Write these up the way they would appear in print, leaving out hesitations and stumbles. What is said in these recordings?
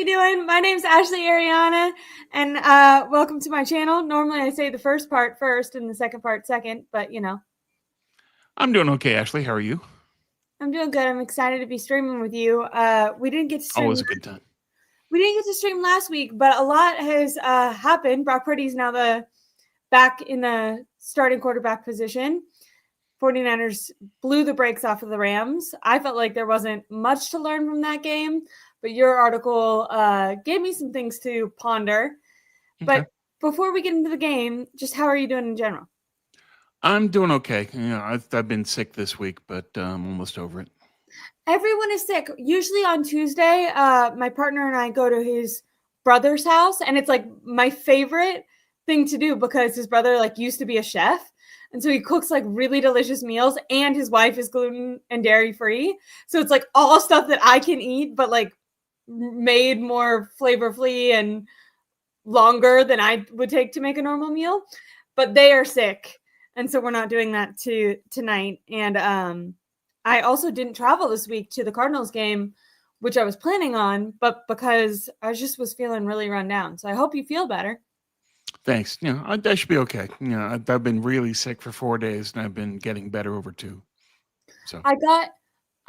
you doing? My name's Ashley Ariana, and welcome to my channel. Normally I say the first part first and the second part second, but I'm doing okay, Ashley. How are you? I'm doing good. I'm excited to be streaming with you. We didn't get to stream. Always a good time. We didn't get to stream last week, but a lot has happened. Brock Purdy is now back in the starting quarterback position. 49ers blew the brakes off of the Rams. I felt like there wasn't much to learn from that game, but your article gave me some things to ponder. Okay. But before we get into the game, just how are you doing in general? I'm doing okay. I've been sick this week, but I'm almost over it. Everyone is sick. Usually on Tuesday, my partner and I go to his brother's house, and it's like my favorite thing to do because his brother used to be a chef. And so he cooks really delicious meals, and his wife is gluten and dairy free. So it's all stuff that I can eat, but made more flavorfully and longer than I would take to make a normal meal. But they are sick, and so we're not doing that tonight. And I also didn't travel this week to the Cardinals game, which I was planning on, but because I was feeling really run down. So I hope you feel better. Thanks. I should be okay. I've been really sick for 4 days, and I've been getting better over 2. So I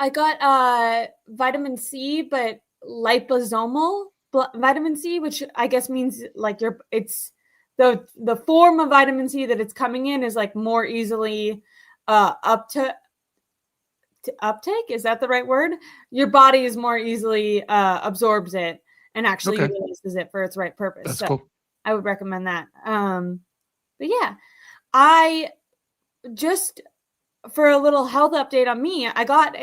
got vitamin C, but liposomal vitamin C, which I guess means it's the form of vitamin C that it's coming in is more easily uptake. Is that the right word? Your body is more easily absorbs it and actually utilizes it for its right purpose. That's so cool. I would recommend that. But yeah, I just for a little health update on me, I got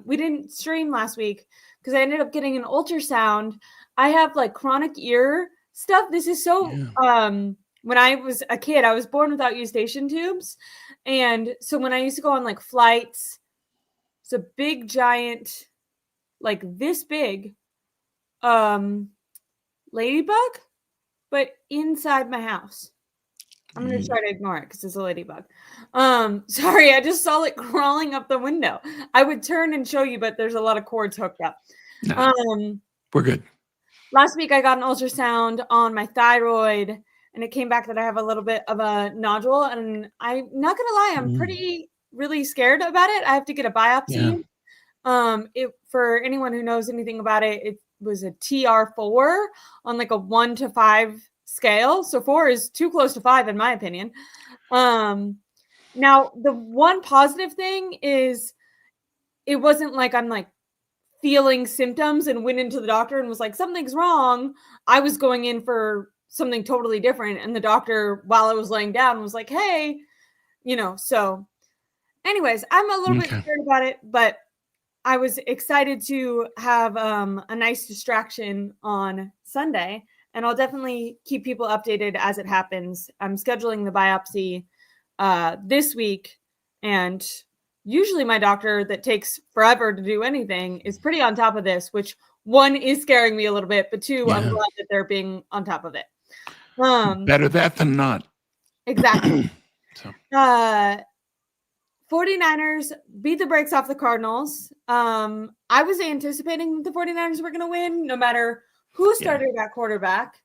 we didn't stream last week because I ended up getting an ultrasound. I have chronic ear stuff. This is so when I was a kid, I was born without eustachian tubes. And so when I used to go on flights, it's a big giant, this big ladybug, but inside my house. I'm going to try to ignore it because it's a ladybug. Sorry, I just saw it crawling up the window. I would turn and show you, but there's a lot of cords hooked up. No, we're good. Last week, I got an ultrasound on my thyroid, and it came back that I have a little bit of a nodule. And I'm not going to lie, I'm really scared about it. I have to get a biopsy. Yeah. For anyone who knows anything about it, it was a TR4 on a 1 to 5 scale. So 4 is too close to 5 in my opinion. Now the one positive thing is it wasn't I'm feeling symptoms and went into the doctor and was something's wrong. I was going in for something totally different, and the doctor, while I was laying down, was like, hey, so anyways, I'm a little bit scared about it, but I was excited to have a nice distraction on Sunday, and I'll definitely keep people updated as it happens. I'm scheduling the biopsy this week, and usually my doctor that takes forever to do anything is pretty on top of this, which 1 is scaring me a little bit, but 2, I'm glad that they're being on top of it. Better that than not. Exactly. 49ers beat the brakes off the Cardinals. I was anticipating the 49ers were going to win no matter who started at quarterback.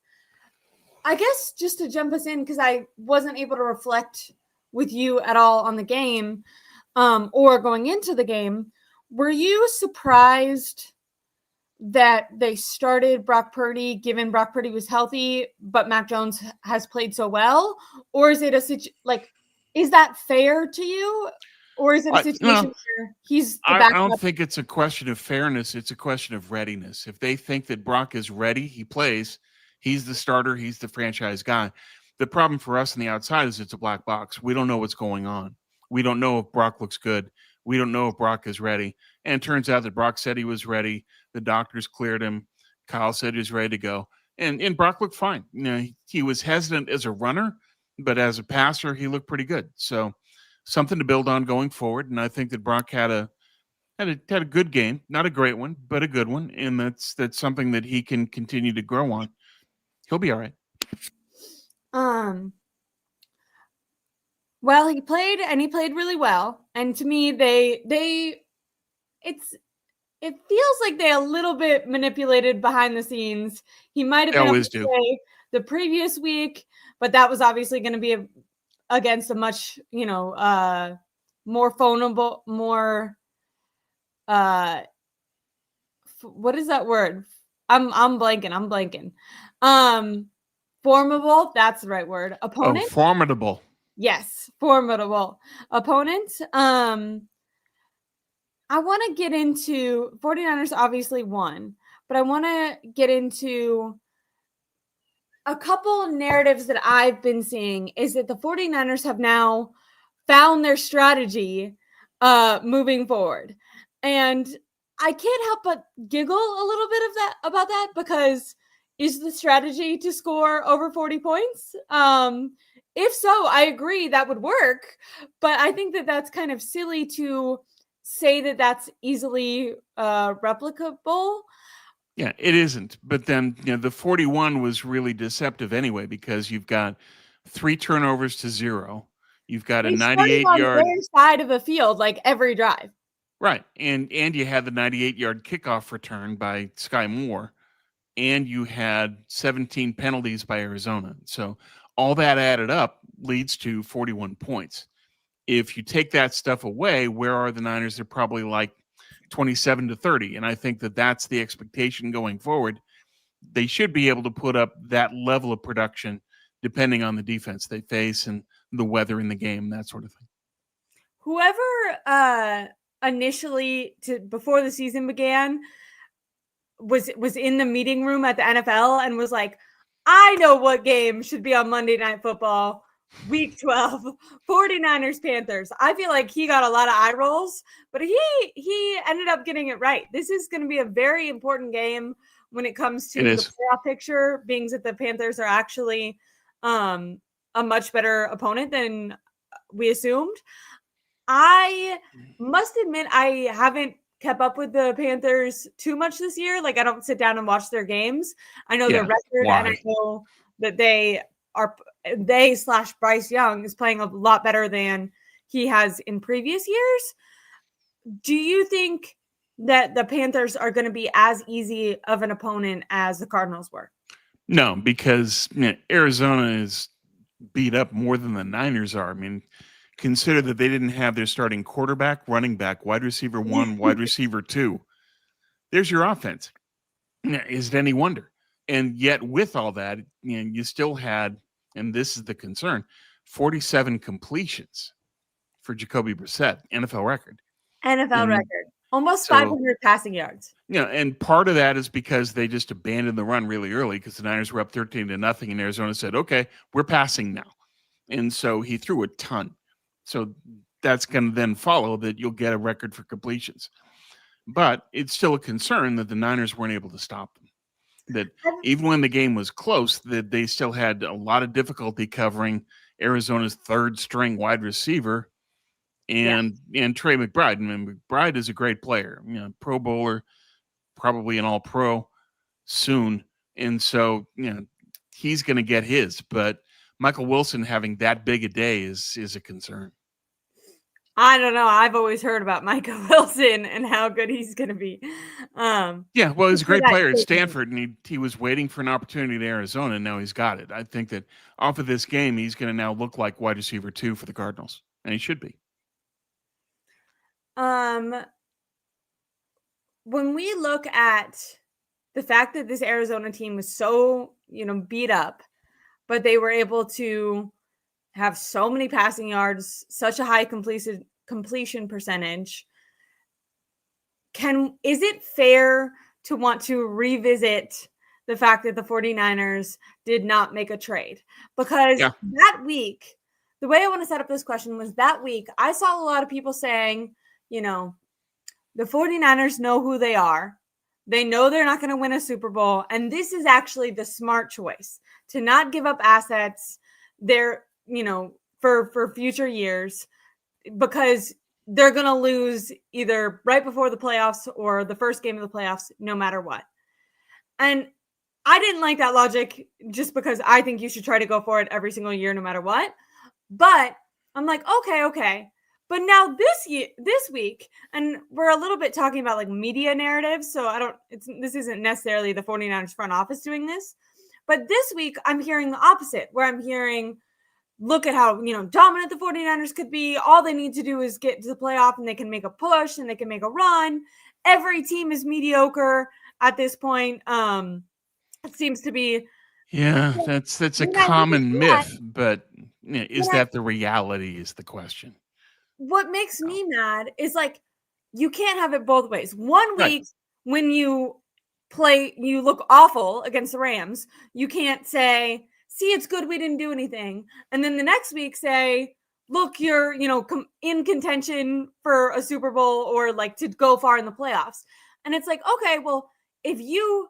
I guess just to jump us in, because I wasn't able to reflect with you at all on the game or going into the game, were you surprised that they started Brock Purdy, given Brock Purdy was healthy, but Mac Jones has played so well? Or is it is that fair to you? Or is it a situation where he's the backup? I don't think it's a question of fairness. It's a question of readiness. If they think that Brock is ready, he plays. He's the starter. He's the franchise guy. The problem for us on the outside is it's a black box. We don't know what's going on. We don't know if Brock looks good. We don't know if Brock is ready. And it turns out that Brock said he was ready. The doctors cleared him. Kyle said he was ready to go. And Brock looked fine. He was hesitant as a runner, but as a passer, he looked pretty good. So something to build on going forward. And I think that Brock had a good game, not a great one, but a good one. And that's something that he can continue to grow on. He'll be all right. Well, he played really well. And to me, it's it feels like they a little bit manipulated behind the scenes. He might have They been able always to do. play the previous week, but that was obviously going to be against a much, more vulnerable, more what is that word? I'm blanking. Formidable, that's the right word. Oh, Opponent? formidable. Yes, formidable opponent. I want to get into 49ers obviously won, but I want to get into a couple narratives that I've been seeing is that the 49ers have now found their strategy moving forward. And I can't help but giggle a little bit about that because is the strategy to score over 40 points? If so, I agree that would work, but I think that that's kind of silly to say that that's easily replicable. Yeah, it isn't. But then, the 41 was really deceptive anyway because you've got 3 turnovers to 0. You've got a They started on 98-yard their side of the field like every drive. right, and you had the 98-yard kickoff return by Sky Moore, and you had 17 penalties by Arizona. So all that added up leads to 41 points. If you take that stuff away, where are the Niners? They're probably like 27-30, and I think that that's the expectation going forward. They should be able to put up that level of production depending on the defense they face and the weather in the game, that sort of thing. Whoever initially before the season began was in the meeting room at the NFL and was like, I know what game should be on Monday Night Football, week 12, 49ers Panthers. I feel like he got a lot of eye rolls, but he ended up getting it right. This is going to be a very important game when it comes to the playoff picture, being that the Panthers are actually a much better opponent than we assumed. I must admit I haven't kept up with the Panthers too much this year. Like, I don't sit down and watch their games. I know their record, and I know that they/Bryce Young is playing a lot better than he has in previous years. Do you think that the Panthers are going to be as easy of an opponent as the Cardinals were? No, because Arizona is beat up more than the Niners are. I mean, consider that they didn't have their starting quarterback, running back, wide receiver 1, wide receiver 2. There's your offense. Is it any wonder? And yet with all that, you still had, and this is the concern, 47 completions for Jacoby Brissett, NFL record. NFL record. Almost 500 passing yards. And part of that is because they just abandoned the run really early because the Niners were up 13-0, and Arizona said, okay, we're passing now. And so he threw a ton. So that's going to then follow that you'll get a record for completions. But it's still a concern that the Niners weren't able to stop them. That even when the game was close, that they still had a lot of difficulty covering Arizona's third string wide receiver and Trey McBride. I mean, McBride is a great player, Pro Bowler, probably an All-Pro soon. And so, he's going to get his. But Michael Wilson having that big a day is a concern. I don't know. I've always heard about Michael Wilson and how good he's going to be. Well, he's a great player at Stanford, and he was waiting for an opportunity at Arizona, and now he's got it. I think that off of this game, he's going to now look like wide receiver 2 for the Cardinals, and he should be. When we look at the fact that this Arizona team was so, beat up, but they were able to have so many passing yards, such a high completion percentage. Is it fair to want to revisit the fact that the 49ers did not make a trade? Because that week, the way I want to set up this question was that week, I saw a lot of people saying, the 49ers know who they are. They know they're not going to win a Super Bowl. And this is actually the smart choice to not give up assets there, for future years, because they're going to lose either right before the playoffs or the first game of the playoffs, no matter what. And I didn't like that logic just because I think you should try to go for it every single year, no matter what. But I'm like, okay. But now this week, and we're a little bit talking about like media narratives, so this isn't necessarily the 49ers front office doing this. But this week, I'm hearing the opposite, where I'm hearing, look at how, dominant the 49ers could be. All they need to do is get to the playoff and they can make a push and they can make a run. Every team is mediocre at this point. It seems to be. Yeah, that's a common myth, but is that the reality is the question. What makes me mad is like, you can't have it both ways. One week when you look awful against the Rams, you can't say, see, it's good we didn't do anything. And then the next week say, look, you're, in contention for a Super Bowl or like to go far in the playoffs. And it's like, okay, well, if you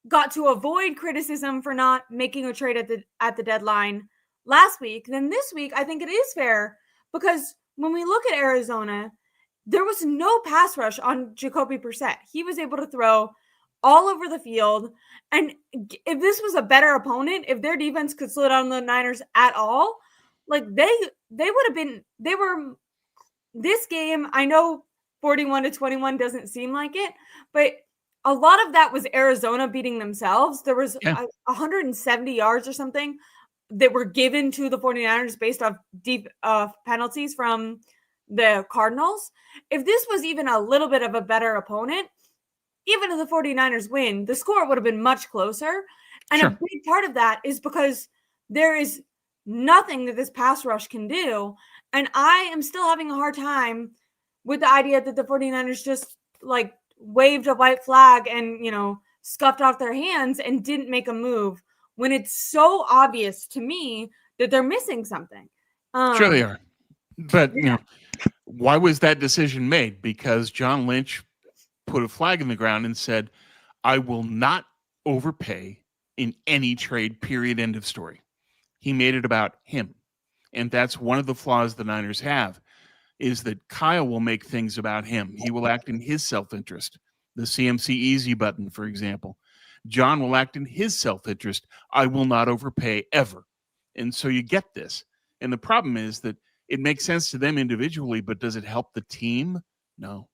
got to avoid criticism for not making a trade at the deadline last week, then this week, I think it is fair, because when we look at Arizona, there was no pass rush on Jacoby Brissett. He was able to throw all over the field. And if this was a better opponent, if their defense could slow down the Niners at all, like they would have been, this game, I know 41-21 doesn't seem like it, but a lot of that was Arizona beating themselves. There was 170 yards or something that were given to the 49ers based off deep penalties from the Cardinals. If this was even a little bit of a better opponent, even if the 49ers win, the score would have been much closer. And a big part of that is because there is nothing that this pass rush can do. And I am still having a hard time with the idea that the 49ers just like waved a white flag and, scuffed off their hands and didn't make a move, when it's so obvious to me that they're missing something. Sure they are. But, why was that decision made? Because John Lynch put a flag in the ground and said, I will not overpay in any trade, period, end of story. He made it about him. And that's one of the flaws the Niners have, is that Kyle will make things about him. He will act in his self-interest. The CMC easy button, for example. John will act in his self-interest. I will not overpay ever. And so you get this. And the problem is that it makes sense to them individually, but does it help the team? No.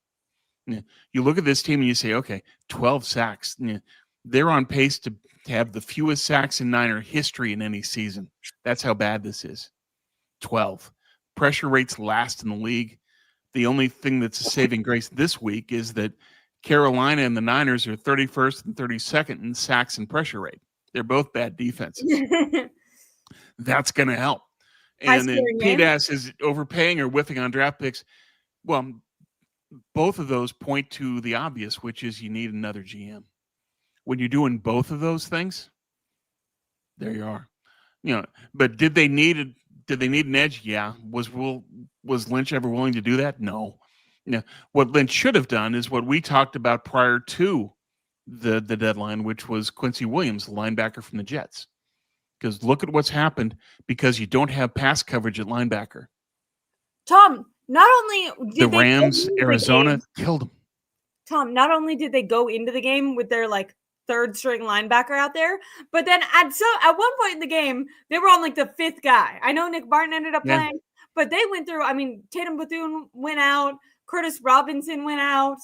You look at this team and you say, okay, 12 sacks. They're on pace to have the fewest sacks in Niner history in any season. That's how bad this is. 12. Pressure rates last in the league. The only thing that's a saving grace this week is that Carolina and the Niners are 31st and 32nd in sacks and pressure rate. They're both bad defenses. That's going to help. And then PDAS is overpaying or whiffing on draft picks. Well, both of those point to the obvious, which is you need another GM. When you're doing both of those things, there you are. But did they need an edge? Yeah. Was Lynch ever willing to do that? No. What Lynch should have done is what we talked about prior to the deadline, which was Quincy Williams, the linebacker from the Jets. Because look at what's happened because you don't have pass coverage at linebacker. Tom, not only did the Rams, Arizona killed them. Tom, not only did they go into the game with their like third string linebacker out there, but then at one point in the game, they were on like the fifth guy. I know Nick Barton ended up playing, but they went through, Tatum Bethune went out, Curtis Robinson went out.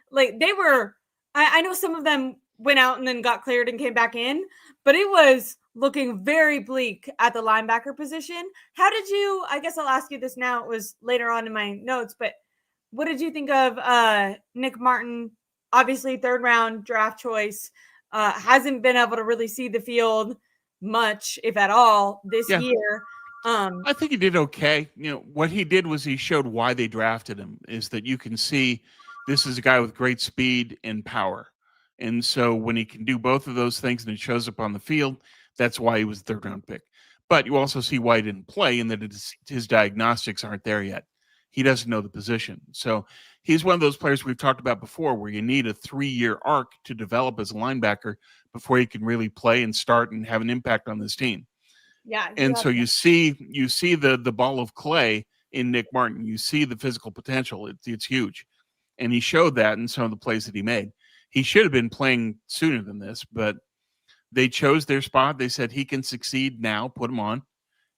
Like they were, I know some of them went out and then got cleared and came back in, but it was looking very bleak at the linebacker position. How did you, I guess I'll ask you this now, it was later on in my notes, but what did you think of Nick Martin? Obviously third round draft choice, hasn't been able to really see the field much, if at all, this year. I think he did okay. What he did was he showed why they drafted him, is that you can see this is a guy with great speed and power. And so when he can do both of those things and it shows up on the field, that's why he was third round pick. But you also see why he didn't play and that his diagnostics aren't there yet. He doesn't know the position. So he's one of those players we've talked about before where you need a 3-year arc to develop as a linebacker before he can really play and start and have an impact on this team. Yeah. And so you see the ball of clay in Nick Martin. You see the physical potential. It's huge. And he showed that in some of the plays that he made. He should have been playing sooner than this, but they chose their spot. They said he can succeed now, put him on,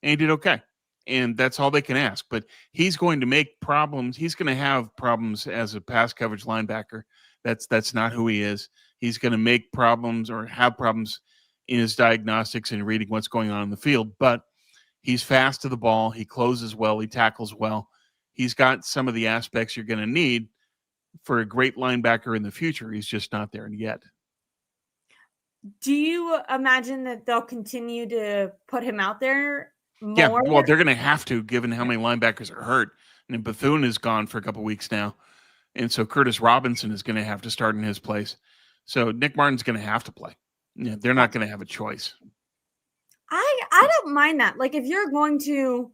and he did okay. And that's all they can ask. But he's going to make problems. He's going to have problems as a pass coverage linebacker. That's not who he is. He's going to make problems or have problems in his diagnostics and reading what's going on in the field. But he's fast to the ball. He closes well. He tackles well. He's got some of the aspects you're going to need for a great linebacker in the future. He's just not there yet. Do you imagine that they'll continue to put him out there more? Yeah, well, they're going to have to, given how many linebackers are hurt. And Bethune is gone for a couple weeks now. And so Curtis Robinson is going to have to start in his place. So Nick Martin's going to have to play. Yeah, they're not going to have a choice. I don't mind that. Like, if you're going to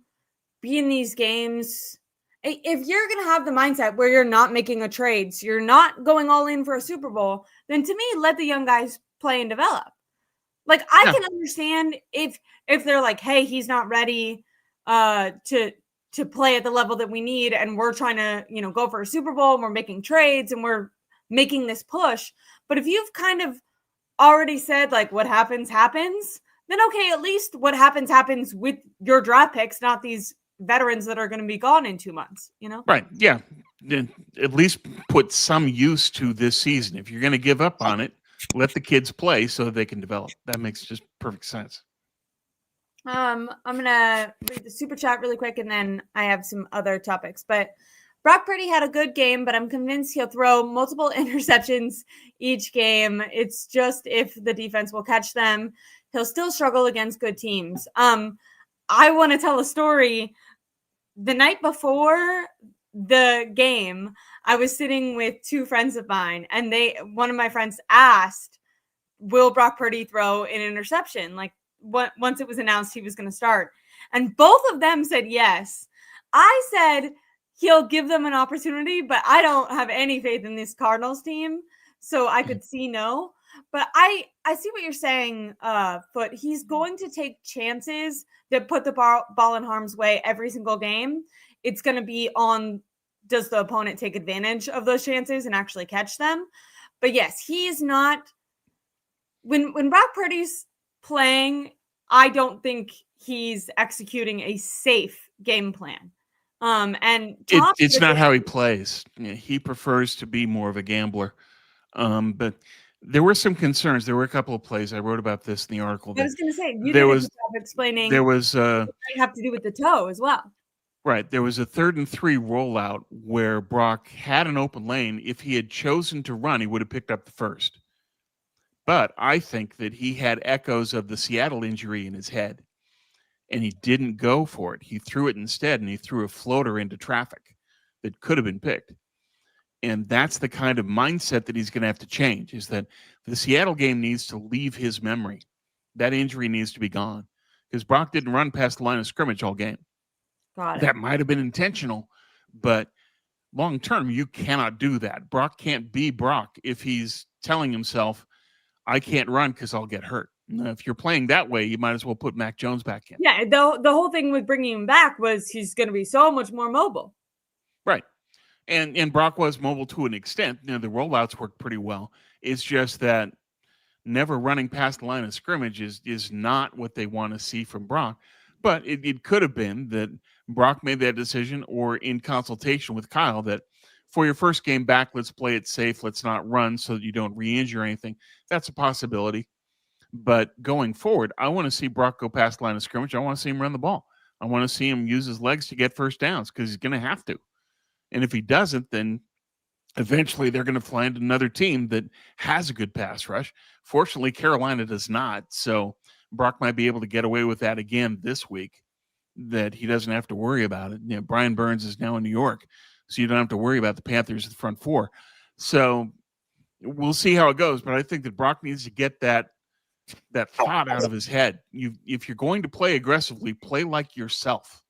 be in these games, if you're going to have the mindset where you're not making a trade, so you're not going all in for a Super Bowl, then to me, let the young guys play and develop. Like, I can understand if they're like, hey, he's not ready to play at the level that we need, and we're trying to, go for a Super Bowl, and we're making trades, and we're making this push. But if you've kind of already said, like, what happens, then okay, at least what happens with your draft picks, not these veterans that are going to be gone in 2 months, Right, yeah. At least put some use to this season. If you're going to give up on it, let the kids play so that they can develop. That makes just perfect sense. I'm going to read the super chat really quick, and then I have some other topics. But Brock Purdy had a good game, but I'm convinced he'll throw multiple interceptions each game. It's just if the defense will catch them, he'll still struggle against good teams. I want to tell a story. The night before the game, I was sitting with two friends of mine, and one of my friends asked, will Brock Purdy throw an interception? Like, once it was announced he was going to start. And both of them said yes. I said he'll give them an opportunity, but I don't have any faith in this Cardinals team. So I could see no. But I see what you're saying, Foot. He's going to take chances that put the ball in harm's way every single game. It's going to be on, does the opponent take advantage of those chances and actually catch them? But yes, he's not. When Brock Purdy's playing, I don't think he's executing a safe game plan. And it's not how he plays. He prefers to be more of a gambler. But there were some concerns. There were a couple of plays. I wrote about this in the article. I was going to say, you did a good job explaining. There was it might have to do with the toe as well. Right. There was a 3rd and 3 rollout where Brock had an open lane. If he had chosen to run, he would have picked up the first. But I think that he had echoes of the Seattle injury in his head, and he didn't go for it. He threw it instead, and he threw a floater into traffic that could have been picked. And that's the kind of mindset that he's going to have to change, is that the Seattle game needs to leave his memory. That injury needs to be gone, because Brock didn't run past the line of scrimmage all game. That might have been intentional, but long term, you cannot do that. Brock can't be Brock if he's telling himself, I can't run because I'll get hurt. If you're playing that way, you might as well put Mac Jones back in. Yeah, the whole thing with bringing him back was he's going to be so much more mobile. Right. And Brock was mobile to an extent. The rollouts worked pretty well. It's just that never running past the line of scrimmage is not what they want to see from Brock. But it could have been that Brock made that decision, or in consultation with Kyle, that for your first game back, let's play it safe. Let's not run so that you don't re-injure anything. That's a possibility. But going forward, I want to see Brock go past the line of scrimmage. I want to see him run the ball. I want to see him use his legs to get first downs, because he's going to have to. And if he doesn't, then eventually they're going to find another team that has a good pass rush. Fortunately, Carolina does not. So Brock might be able to get away with that again this week, that he doesn't have to worry about it. Brian Burns is now in New York, so you don't have to worry about the Panthers at the front four. So we'll see how it goes. But I think that Brock needs to get that thought out of his head. If you're going to play aggressively, play like yourself.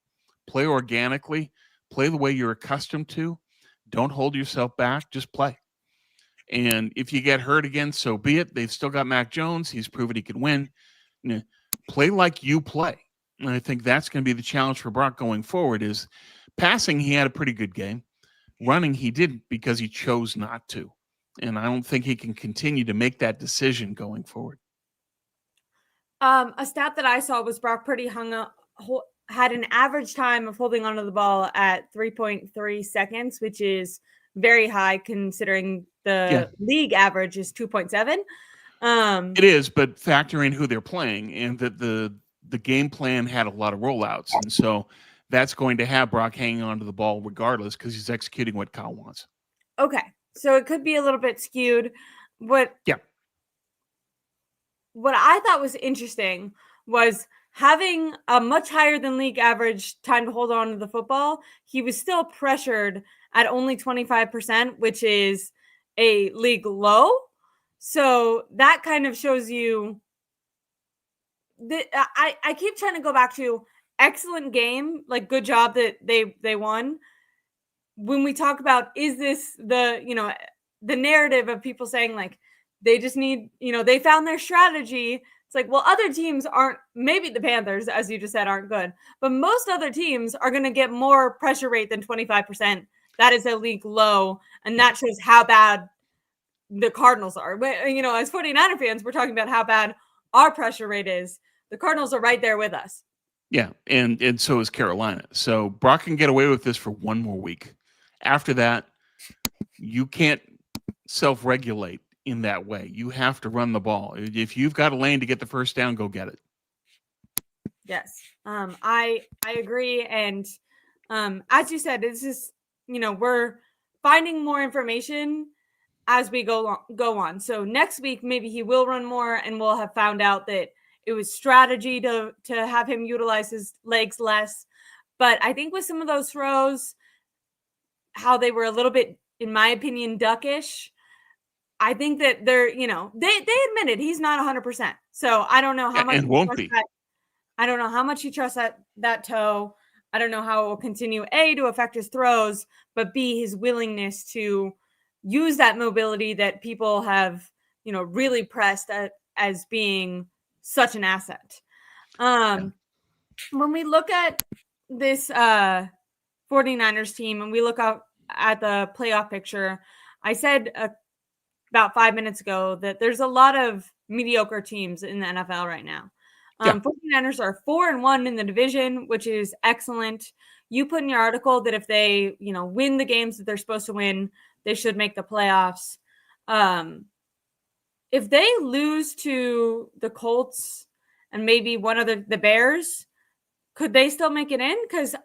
Play organically. Play the way you're accustomed to. Don't hold yourself back. Just play. And if you get hurt again, so be it. They've still got Mac Jones. He's proven he can win. Play like you play. And I think that's going to be the challenge for Brock going forward. Is passing, he had a pretty good game. Running, he didn't, because he chose not to. And I don't think he can continue to make that decision going forward. A stat that I saw was Brock Purdy had an average time of holding onto the ball at 3.3 seconds, which is very high considering the league average is 2.7. It is, but factoring who they're playing and that the game plan had a lot of rollouts. And so that's going to have Brock hanging onto the ball regardless because he's executing what Kyle wants. Okay. So it could be a little bit skewed. What I thought was interesting was having a much higher than league average time to hold on to the football. He was still pressured at only 25%, which is a league low. So that kind of shows you that I keep trying to go back to excellent game, like good job that they won. When we talk about, is this the narrative of people saying like they just need, they found their strategy. It's like, well, other teams aren't, maybe the Panthers, as you just said, aren't good, but most other teams are going to get more pressure rate than 25%. That is a league low. And that shows how bad the Cardinals are. But, as 49er fans, we're talking about how bad our pressure rate is. The Cardinals are right there with us. Yeah. And so is Carolina. So Brock can get away with this for one more week. After that, you can't self-regulate in that way. You have to run the ball. If you've got a lane to get the first down, go get it. Yes. I agree. And as you said, it's just, we're finding more information as we go on. So next week, maybe he will run more and we'll have found out that it was strategy to have him utilize his legs less. But I think with some of those throws, how they were a little bit, in my opinion, duckish. I think that they're, they admitted he's not 100%. So I don't know how much. And won't be. I don't know how much he trusts that toe. I don't know how it will continue, A, to affect his throws, but B, his willingness to use that mobility that people have, really pressed as being such an asset. When we look at this 49ers team and we look out at the playoff picture, I said about 5 minutes ago that there's a lot of mediocre teams in the NFL right now. 49ers are 4-1 in the division, which is excellent. You put in your article that if they, win the games that they're supposed to win, they should make the playoffs. If they lose to the Colts and maybe one of the Bears, could they still make it in? Because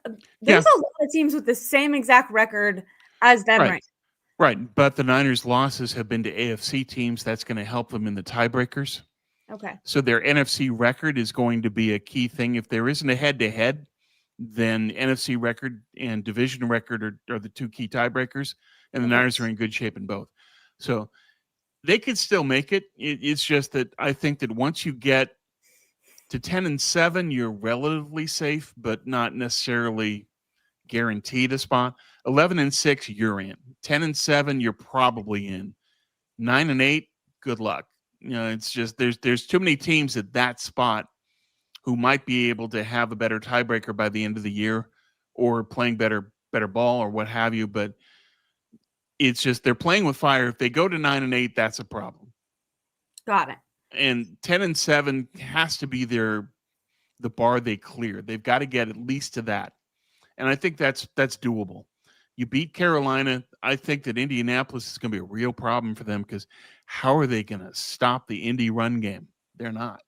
there's a lot of teams with the same exact record as them right now. Right, but the Niners' losses have been to AFC teams. That's going to help them in the tiebreakers. Okay. So their NFC record is going to be a key thing. If there isn't a head-to-head, then NFC record and division record are the two key tiebreakers, and the Niners are in good shape in both. So they could still make it. It's just that I think that once you get to 10-7, you're relatively safe, but not necessarily guaranteed a spot. 11-6, you're in. 10-7, you're probably in. 9-8, good luck. It's just there's too many teams at that spot who might be able to have a better tiebreaker by the end of the year or playing better ball or what have you. But it's just they're playing with fire. If they go to 9-8, that's a problem. Got it. And 10-7 has to be the bar they clear. They've got to get at least to that. And I think that's doable. You beat Carolina. I think that Indianapolis is going to be a real problem for them because how are they going to stop the Indy run game? They're not.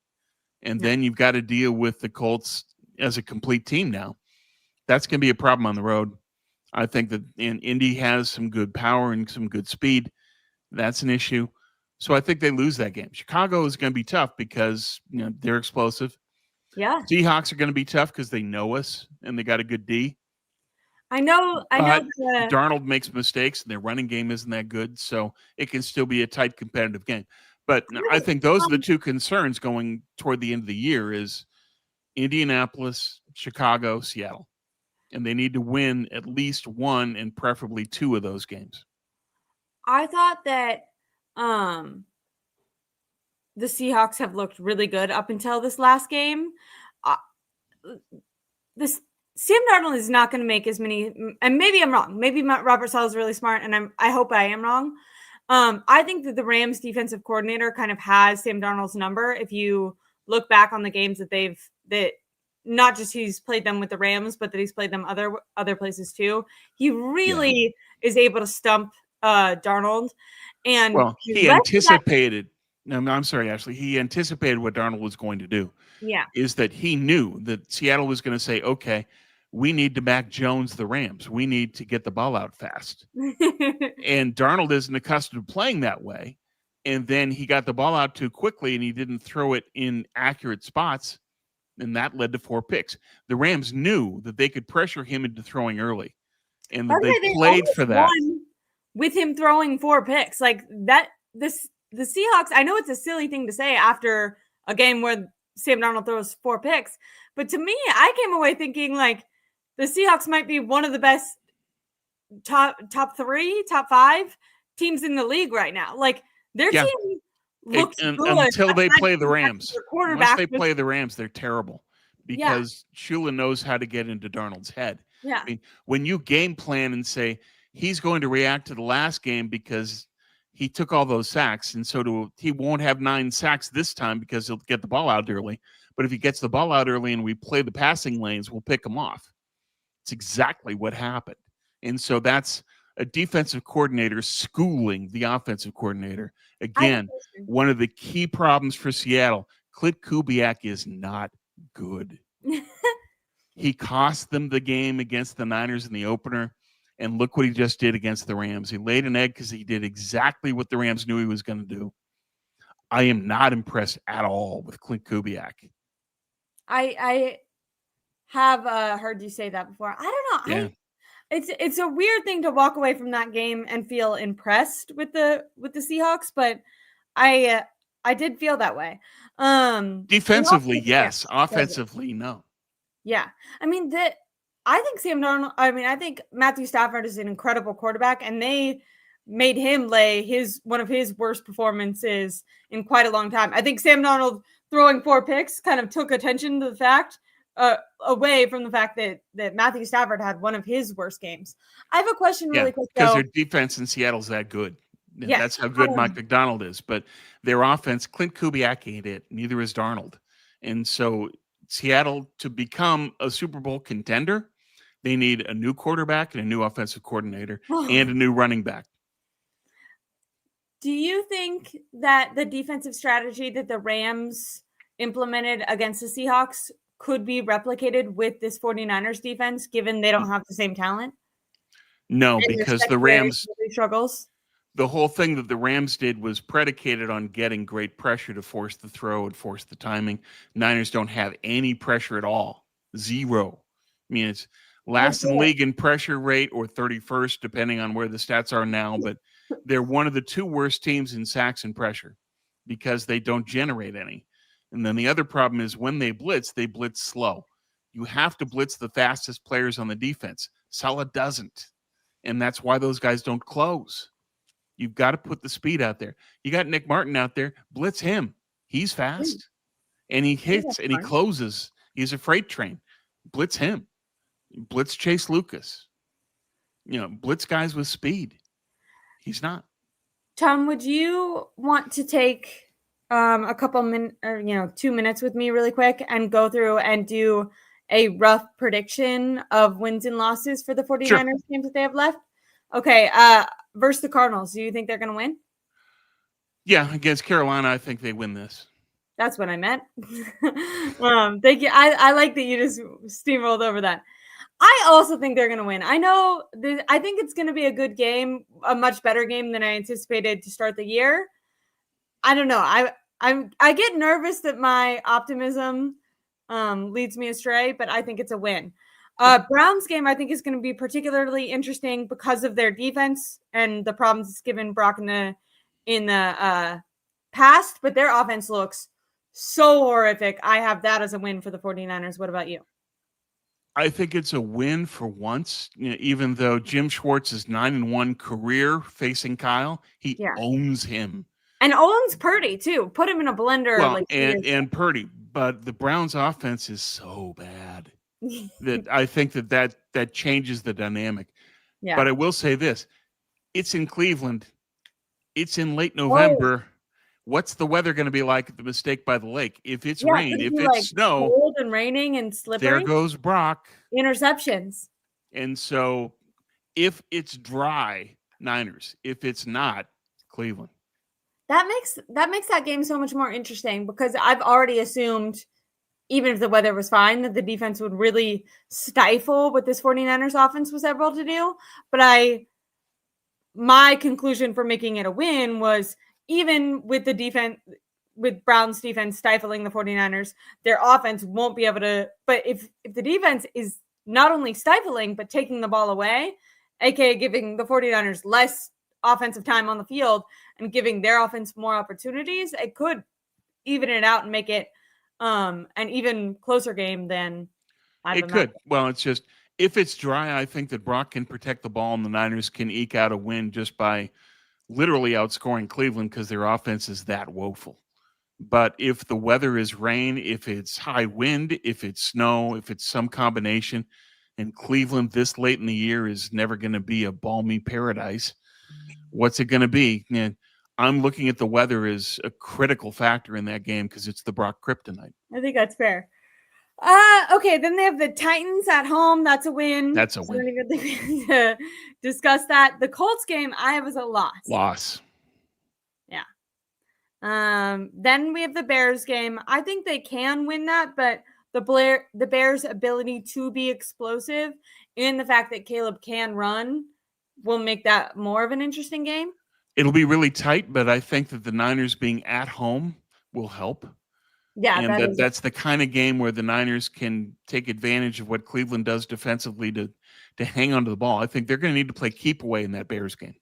And then you've got to deal with the Colts as a complete team now. That's going to be a problem on the road. I think that Indy has some good power and some good speed. That's an issue. So I think they lose that game. Chicago is going to be tough because they're explosive. Yeah. Seahawks are going to be tough because they know us and they got a good D. I know. Darnold makes mistakes and their running game isn't that good, so it can still be a tight competitive game. But I think those are the two concerns going toward the end of the year is Indianapolis, Chicago, Seattle. And they need to win at least one and preferably two of those games. I thought that the Seahawks have looked really good up until this last game. Sam Darnold is not going to make as many, and maybe I'm wrong. Maybe Robert Saleh is really smart, and I hope I am wrong. I think that the Rams defensive coordinator kind of has Sam Darnold's number. If you look back on the games that not just he's played them with the Rams, but that he's played them other places too. He really is able to stump Darnold. And well, he anticipated. No, I'm sorry, Ashley. He anticipated what Darnold was going to do. Yeah. Is that he knew that Seattle was going to say, okay, we need to Mac Jones the Rams. We need to get the ball out fast. And Darnold isn't accustomed to playing that way. And then he got the ball out too quickly and he didn't throw it in accurate spots. And that led to 4 picks. The Rams knew that they could pressure him into throwing early. And that they played for that. With him throwing 4 picks. Like that, the Seahawks, I know it's a silly thing to say after a game where Sam Darnold throws 4 picks. But to me, I came away thinking like the Seahawks might be one of the best top 3, top 5 teams in the league right now. Like their team looks good until they play the Rams. Once they play the Rams, they're terrible because Shula knows how to get into Darnold's head. Yeah. I mean, when you game plan and say he's going to react to the last game because he took all those sacks, and so he won't have 9 sacks this time because he'll get the ball out early. But if he gets the ball out early and we play the passing lanes, we'll pick him off. It's exactly what happened. And so that's a defensive coordinator schooling the offensive coordinator. Again, one of the key problems for Seattle, Clint Kubiak is not good. He cost them the game against the Niners in the opener. And look what he just did against the Rams. He laid an egg because he did exactly what the Rams knew he was going to do. I am not impressed at all with Clint Kubiak. I have heard you say that before. I don't know. Yeah. It's a weird thing to walk away from that game and feel impressed with the Seahawks, but I did feel that way. Defensively, yes. Offensively, no. Yeah. I mean, I think Sam Darnold, I think Matthew Stafford is an incredible quarterback, and they made him lay one of his worst performances in quite a long time. I think Sam Darnold throwing 4 picks kind of took attention to the fact, away from the fact that Matthew Stafford had one of his worst games. I have a question really quick, because their defense in Seattle's that good. Yeah, that's how good Mike McDonald is. But their offense, Clint Kubiak ain't it. Neither is Darnold. And so Seattle, to become a Super Bowl contender, they need a new quarterback and a new offensive coordinator and a new running back. Do you think that the defensive strategy that the Rams implemented against the Seahawks could be replicated with this 49ers defense, given they don't have the same talent? No, because the Rams struggles. The whole thing that the Rams did was predicated on getting great pressure to force the throw and force the timing. Niners don't have any pressure at all. 0. I mean, it's last in the league in pressure rate or 31st, depending on where the stats are now. But they're one of the 2 worst teams in sacks and pressure because they don't generate any. And then the other problem is when they blitz slow. You have to blitz the fastest players on the defense. Saleh doesn't. And that's why those guys don't close. You've got to put the speed out there. You got Nick Martin out there. Blitz him. He's fast. And he hits and he closes. He's a freight train. Blitz him. Blitz Chase Lucas. Blitz guys with speed. He's not. Tom, would you want to take a couple minutes or 2 minutes with me really quick and go through and do a rough prediction of wins and losses for the 49ers games that they have left? Okay. Versus the Cardinals, do you think they're going to win? Yeah, against Carolina, I think they win this. That's what I meant. Thank you. I like that you just steamrolled over that. I also think they're going to win. I think it's going to be a good game, a much better game than I anticipated to start the year. I don't know. I get nervous that my optimism leads me astray, but I think it's a win. Browns game, I think, is going to be particularly interesting because of their defense and the problems it's given Brock in the past, but their offense looks so horrific. I have that as a win for the 49ers. What about you? I think it's a win for once, even though Jim Schwartz is 9-1 career facing Kyle, he owns him. And owns Purdy, too. Put him in a blender. Well, and Purdy, but the Browns offense is so bad. That I think that changes the dynamic. Yeah. But I will say this. It's in Cleveland. It's in late November. What's the weather going to be like at the Mistake by the Lake? If it's Yeah, rain, it'd if be, it's like, snow, cold and raining and there slippery. goes Brock. Interceptions. And so if it's dry, Niners. If it's not, Cleveland. That makes that game so much more interesting because I've already assumed, even if the weather was fine, that the defense would really stifle what this 49ers offense was able to do. But my conclusion for making it a win was, even with the defense, with Brown's defense stifling the 49ers, their offense won't be able to. But if the defense is not only stifling, but taking the ball away, aka giving the 49ers less offensive time on the field and giving their offense more opportunities, it could even it out and make it an even closer game than I've It could. imagined. Well, it's just, if it's dry, I think that Brock can protect the ball and the Niners can eke out a win just by literally outscoring Cleveland because their offense is that woeful. But if the weather is rain, if it's high wind, if it's snow, if it's some combination, and Cleveland this late in the year is never going to be a balmy paradise, what's it going to be? And I'm looking at the weather as a critical factor in that game because it's the Brock kryptonite. I think that's fair. Okay, then they have the Titans at home. That's a win. That's a So win. we don't even to discuss that. The Colts game I have as a loss. Loss. Yeah. Then we have the Bears game. I think they can win that, but the Bears' ability to be explosive and the fact that Caleb can run will make that more of an interesting game. It'll be really tight, but I think that the Niners being at home will help. Yeah, And that's the kind of game where the Niners can take advantage of what Cleveland does defensively to hang onto the ball. I think they're going to need to play keep away in that Bears game.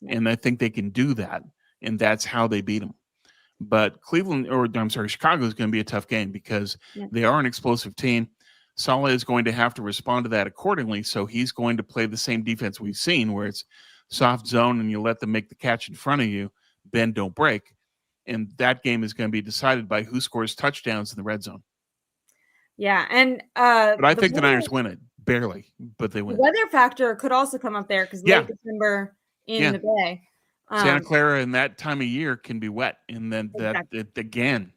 Yeah. And I think they can do that. And that's how they beat them. But Chicago is going to be a tough game because they are an explosive team. Saleh is going to have to respond to that accordingly. So he's going to play the same defense we've seen, where it's soft zone and you let them make the catch in front of you, bend, don't break. And that game is going to be decided by who scores touchdowns in the red zone. Yeah, and but I think the Niners win it barely, but they win. The weather factor could also come up there because late December in the Bay, Santa Clara in that time of year can be wet, and then again.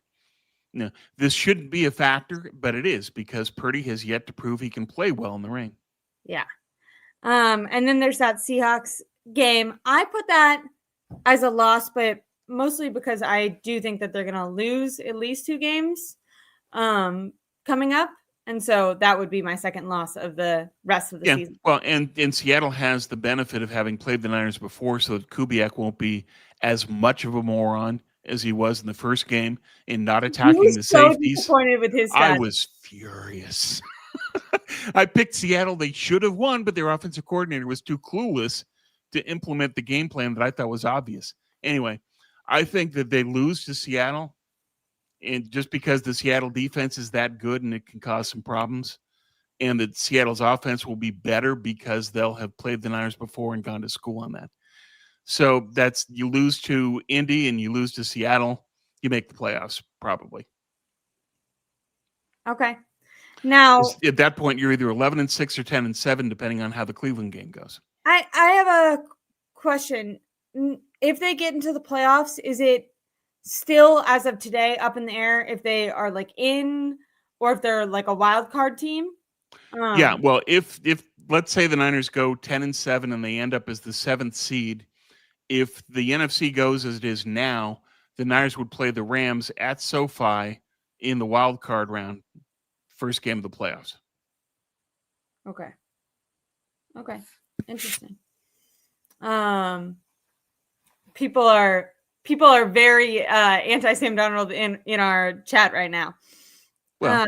No, this shouldn't be a factor, but it is because Purdy has yet to prove he can play well in the rain. Yeah, and then there's that Seahawks game. I put that as a loss, but mostly because I do think that they're going to lose at least 2 games coming up. And so that would be my second loss of the rest of the season. Well, and Seattle has the benefit of having played the Niners before, so that Kubiak won't be as much of a moron as he was in the first game in not attacking the safeties. Disappointed with his stats. I was furious. I picked Seattle. They should have won, but their offensive coordinator was too clueless to implement the game plan that I thought was obvious. Anyway, I think that they lose to Seattle, and just because the Seattle defense is that good and it can cause some problems, and that Seattle's offense will be better because they'll have played the Niners before and gone to school on that. So that's, you lose to Indy and you lose to Seattle, you make the playoffs probably. Okay. Now at that point, you're either 11-6 or 10-7, depending on how the Cleveland game goes. I have a question. If they get into the playoffs, is it still, as of today, up in the air if they are like in, or if they're like a wild card team? Yeah. Well, if let's say the Niners go 10-7 and they end up as the 7th seed, if the NFC goes as it is now, the Niners would play the Rams at SoFi in the wild card round, first game of the playoffs. Okay. Interesting. People are very anti Sam Darnold in our chat right now. Well,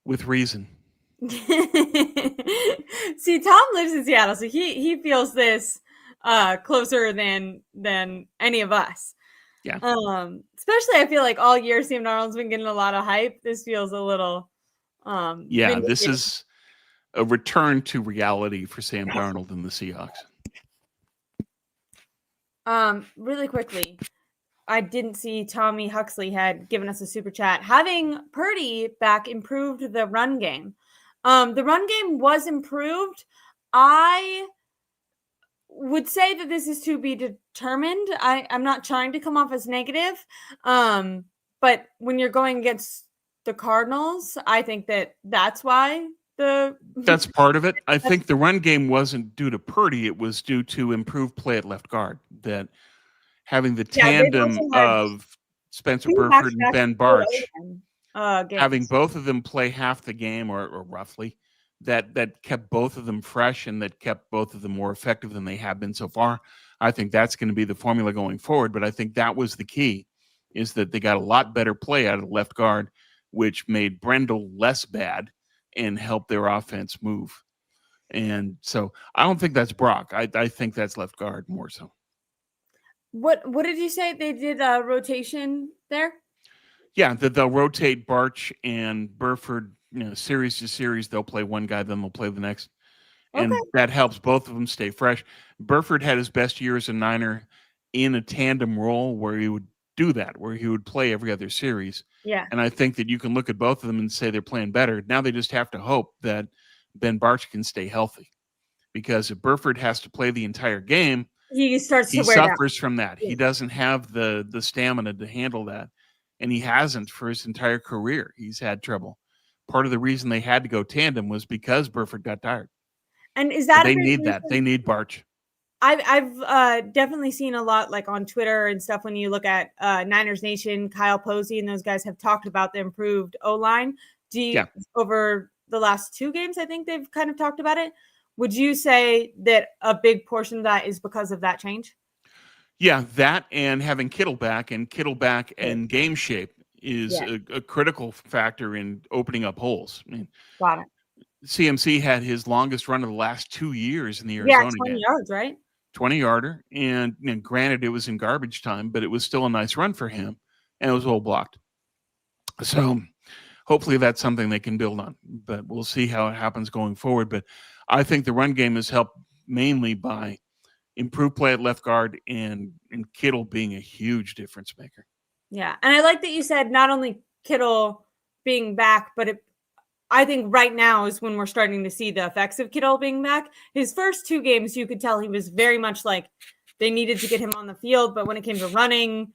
with reason. See, Tom lives in Seattle, so he feels this closer than any of us. Yeah. Especially I feel like all year Sam Darnold's been getting a lot of hype. This feels a little this is a return to reality for Sam Darnold and the Seahawks. Really quickly, I didn't see Tommy Huxley had given us a super chat. Having Purdy back improved the run game. The run game was improved. I would say that this is to be determined. I'm not trying to come off as negative. But when you're going against the Cardinals, I think that's why That's part of it. I think the run game wasn't due to Purdy. It was due to improved play at left guard. That having the tandem of Spencer Burford and Ben Bartch, having both of them play half the game or roughly, that kept both of them fresh and that kept both of them more effective than they have been so far. I think that's going to be the formula going forward. But I think that was the key, is that they got a lot better play out of the left guard, which made Brendel less bad and helped their offense move. And so I don't think that's Brock. I think that's left guard more so. What did you say? They did a rotation there? Yeah, they'll rotate Bartch and Burford, series to series. They'll play one guy, then they'll play the next. And that helps both of them stay fresh. Burford had his best year as a Niner in a tandem role where he would do that, where he would play every other series. Yeah. And I think that you can look at both of them and say they're playing better. Now they just have to hope that Ben Bartch can stay healthy. Because if Burford has to play the entire game, he suffers from that. Yeah. He doesn't have the stamina to handle that. And he hasn't for his entire career. He's had trouble. Part of the reason they had to go tandem was because Burford got tired. And is that they need that? They need Bartch. I've definitely seen a lot, like on Twitter and stuff, when you look at Niners Nation, Kyle Posey and those guys have talked about the improved O-line. Over the last 2 games, I think they've kind of talked about it. Would you say that a big portion of that is because of that change? Yeah, that and having Kittle back in game shape is a critical factor in opening up holes. I mean, got it. CMC had his longest run of the last 2 years in the Arizona game. 20 yards, right? 20-yarder. And granted, it was in garbage time, but it was still a nice run for him, and it was well blocked. So hopefully that's something they can build on, but we'll see how it happens going forward. But I think the run game is helped mainly by improved play at left guard and Kittle being a huge difference maker. Yeah, and I like that you said not only Kittle being back, but I think right now is when we're starting to see the effects of Kittle being back. His first 2 games, you could tell he was very much like they needed to get him on the field, but when it came to running,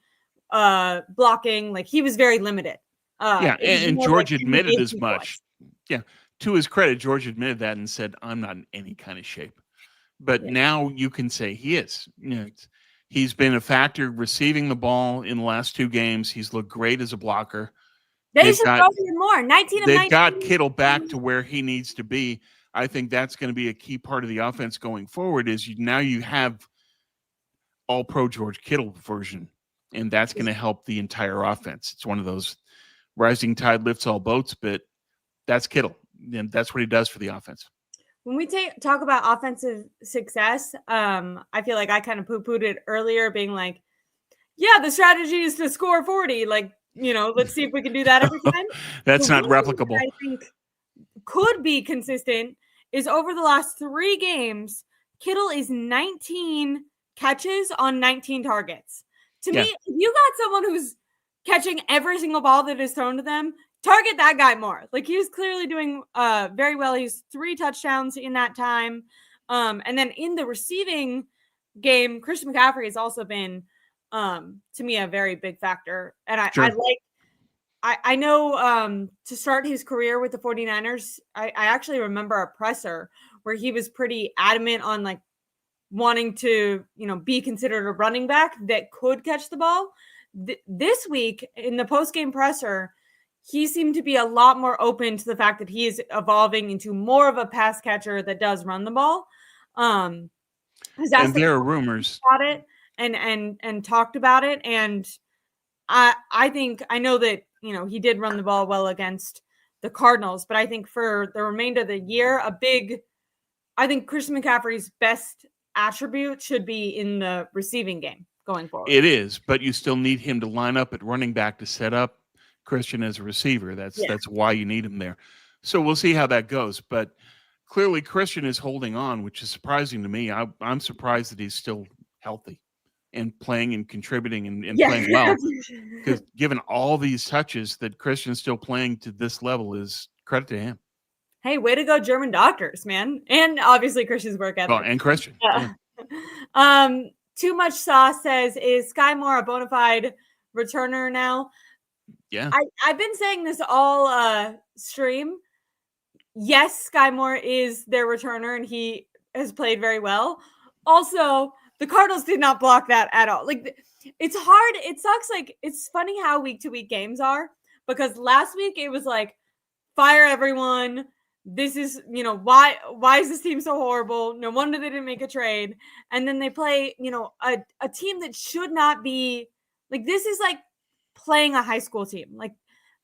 blocking, like he was very limited. And George admitted as much. Yeah, to his credit, George admitted that and said, "I'm not in any kind of shape." But now you can say he is. He's been a factor receiving the ball in the last 2 games. He's looked great as a blocker. They should throw him more. 19 of 19. They've got Kittle back to where he needs to be. I think that's going to be a key part of the offense going forward. Is now you have all-pro George Kittle version, and that's going to help the entire offense. It's one of those rising tide lifts all boats, but that's Kittle, and that's what he does for the offense. When we talk about offensive success, I feel like I kind of poo-pooed it earlier, being like, yeah, the strategy is to score 40. Like, let's see if we can do that every time. That's not replicable. I think could be consistent is over the last 3 games, Kittle is 19 catches on 19 targets. To me, if you got someone who's catching every single ball that is thrown to them, target that guy more. Like, he was clearly doing very well. He's 3 touchdowns in that time. And then in the receiving game, Christian McCaffrey has also been, to me, a very big factor. And I know to start his career with the 49ers, I actually remember a presser where he was pretty adamant on like wanting to, be considered a running back that could catch the ball. This week in the post-game presser, he seemed to be a lot more open to the fact that he is evolving into more of a pass catcher that does run the ball. And there are rumors about it and talked about it. And I think, I know that, he did run the ball well against the Cardinals, but I think for the remainder of the year, I think Christian McCaffrey's best attribute should be in the receiving game going forward. It is, but you still need him to line up at running back to set up Christian as a receiver. That's why you need him there. So we'll see how that goes. But clearly Christian is holding on, which is surprising to me. I'm surprised that he's still healthy and playing and contributing and playing well. Because given all these touches that Christian's still playing to this level is credit to him. Hey, way to go, German doctors, man. And obviously Christian's work ethic. Well, and Christian. Yeah. Too Much Sauce says, is Sky Moore a bona fide returner now? Yeah. I've been saying this all stream. Yes, Sky Moore is their returner, and he has played very well. Also, the Cardinals did not block that at all. Like, it's hard. It sucks. Like, it's funny how week-to-week games are, because last week it was like, fire everyone. This is, why is this team so horrible? No wonder they didn't make a trade. And then they play, a team that should not be, like, this is like playing a high school team. Like,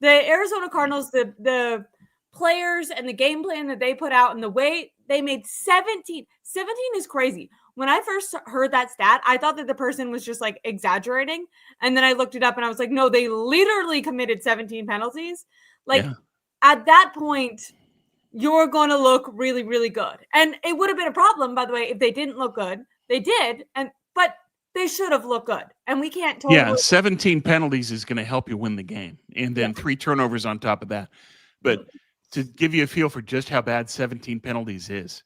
the Arizona Cardinals, the players and the game plan that they put out and the way they made 17 is crazy. When I first heard that stat, I thought that the person was just like exaggerating. And then I looked it up and I was like, no, they literally committed 17 penalties. Like, at that point, you're going to look really, really good. And it would have been a problem, by the way, if they didn't look good. They did, but they should have looked good. And we can't totally. Yeah, 17 penalties is going to help you win the game. And then 3 turnovers on top of that. But to give you a feel for just how bad 17 penalties is,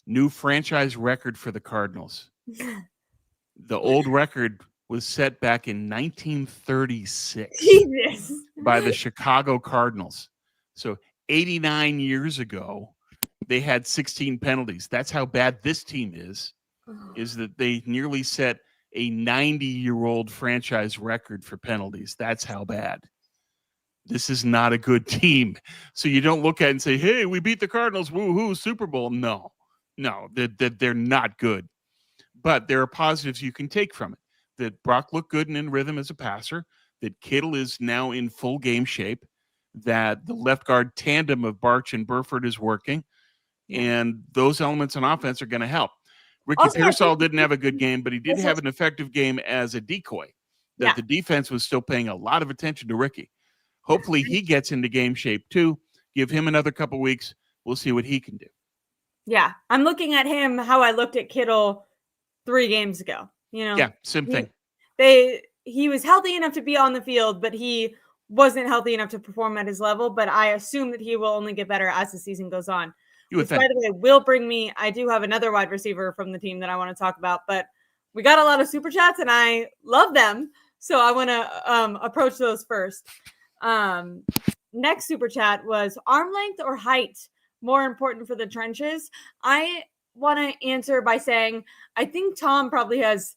new franchise record for the Cardinals. The old record was set back in 1936 by the Chicago Cardinals. So 89 years ago, they had 16 penalties. That's how bad this team is that they nearly set a 90-year-old franchise record for penalties. That's how bad. This is not a good team. So you don't look at it and say, hey, we beat the Cardinals, woo-hoo, Super Bowl. No, they're not good. But there are positives you can take from it. That Brock looked good and in rhythm as a passer, that Kittle is now in full game shape, that the left guard tandem of Barch and Burford is working, and those elements on offense are going to help. Ricky Pearsall didn't have a good game, but he did have an effective game as a decoy, that the defense was still paying a lot of attention to Ricky. Hopefully he gets into game shape too. Give him another couple weeks. We'll see what he can do. Yeah, I'm looking at him how I looked at Kittle 3 games ago. Yeah, same thing. He was healthy enough to be on the field, but he wasn't healthy enough to perform at his level. But I assume that he will only get better as the season goes on. Which, by the way, will bring me. I do have another wide receiver from the team that I want to talk about, but we got a lot of super chats and I love them, so I want to approach those first. Next super chat was arm length or height more important for the trenches. I want to answer by saying I think Tom probably has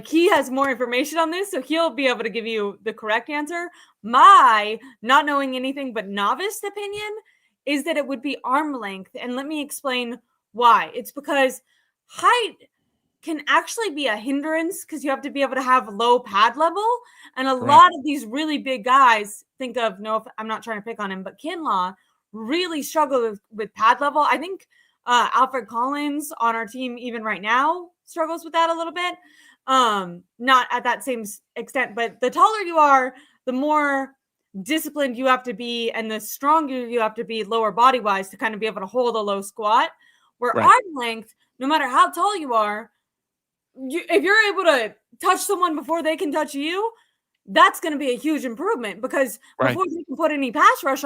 he has more information on this, so he'll be able to give you the correct answer. My not knowing anything but novice opinion is that it would be arm length, and let me explain why. It's because height can actually be a hindrance because you have to be able to have low pad level. And a lot of these really big guys, I'm not trying to pick on him, but Kinlaw really struggle with pad level. I think Alfred Collins on our team, even right now, struggles with that a little bit. Not at that same extent, but the taller you are, the more disciplined you have to be and the stronger you have to be lower body wise to kind of be able to hold a low squat. Where arm length, no matter how tall you are, if you're able to touch someone before they can touch you, that's going to be a huge improvement because before you can put any pass rush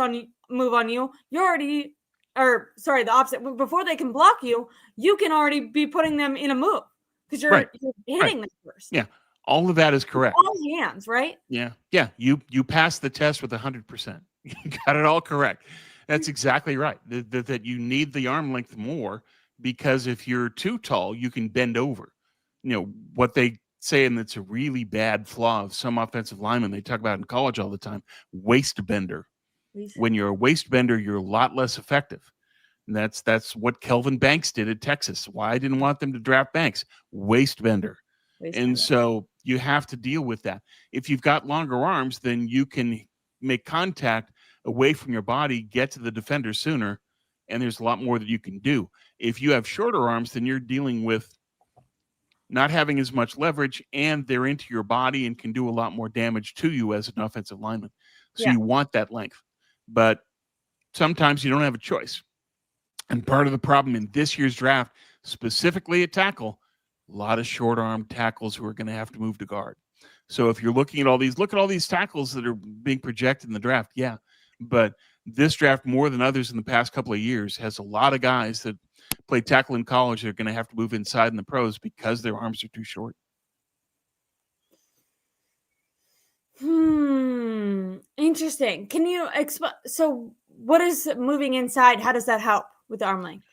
move on you, the opposite. Before they can block you, you can already be putting them in a move because you're hitting them first. Yeah, all of that is correct. All hands, right? Yeah. You passed the test with 100%. You got it all correct. That's exactly right. That you need the arm length more because if you're too tall, you can bend over. What they say, and it's a really bad flaw of some offensive linemen they talk about in college all the time, waist bender. When you're a waist bender, you're a lot less effective. And that's what Kelvin Banks did at Texas. Why I didn't want them to draft Banks. Waist bender. So you have to deal with that. If you've got longer arms, then you can make contact away from your body, get to the defender sooner, and there's a lot more that you can do. If you have shorter arms, then you're dealing with not having as much leverage, and they're into your body and can do a lot more damage to you as an offensive lineman. So you want that length. But sometimes you don't have a choice. And part of the problem in this year's draft, specifically at tackle, a lot of short-armed tackles who are going to have to move to guard. So if you're looking at look at all these tackles that are being projected in the draft. Yeah, but this draft, more than others in the past couple of years, has a lot of guys that played tackle in college, they're going to have to move inside in the pros because their arms are too short. Interesting. Can you explain? So what is moving inside? How does that help with the arm length?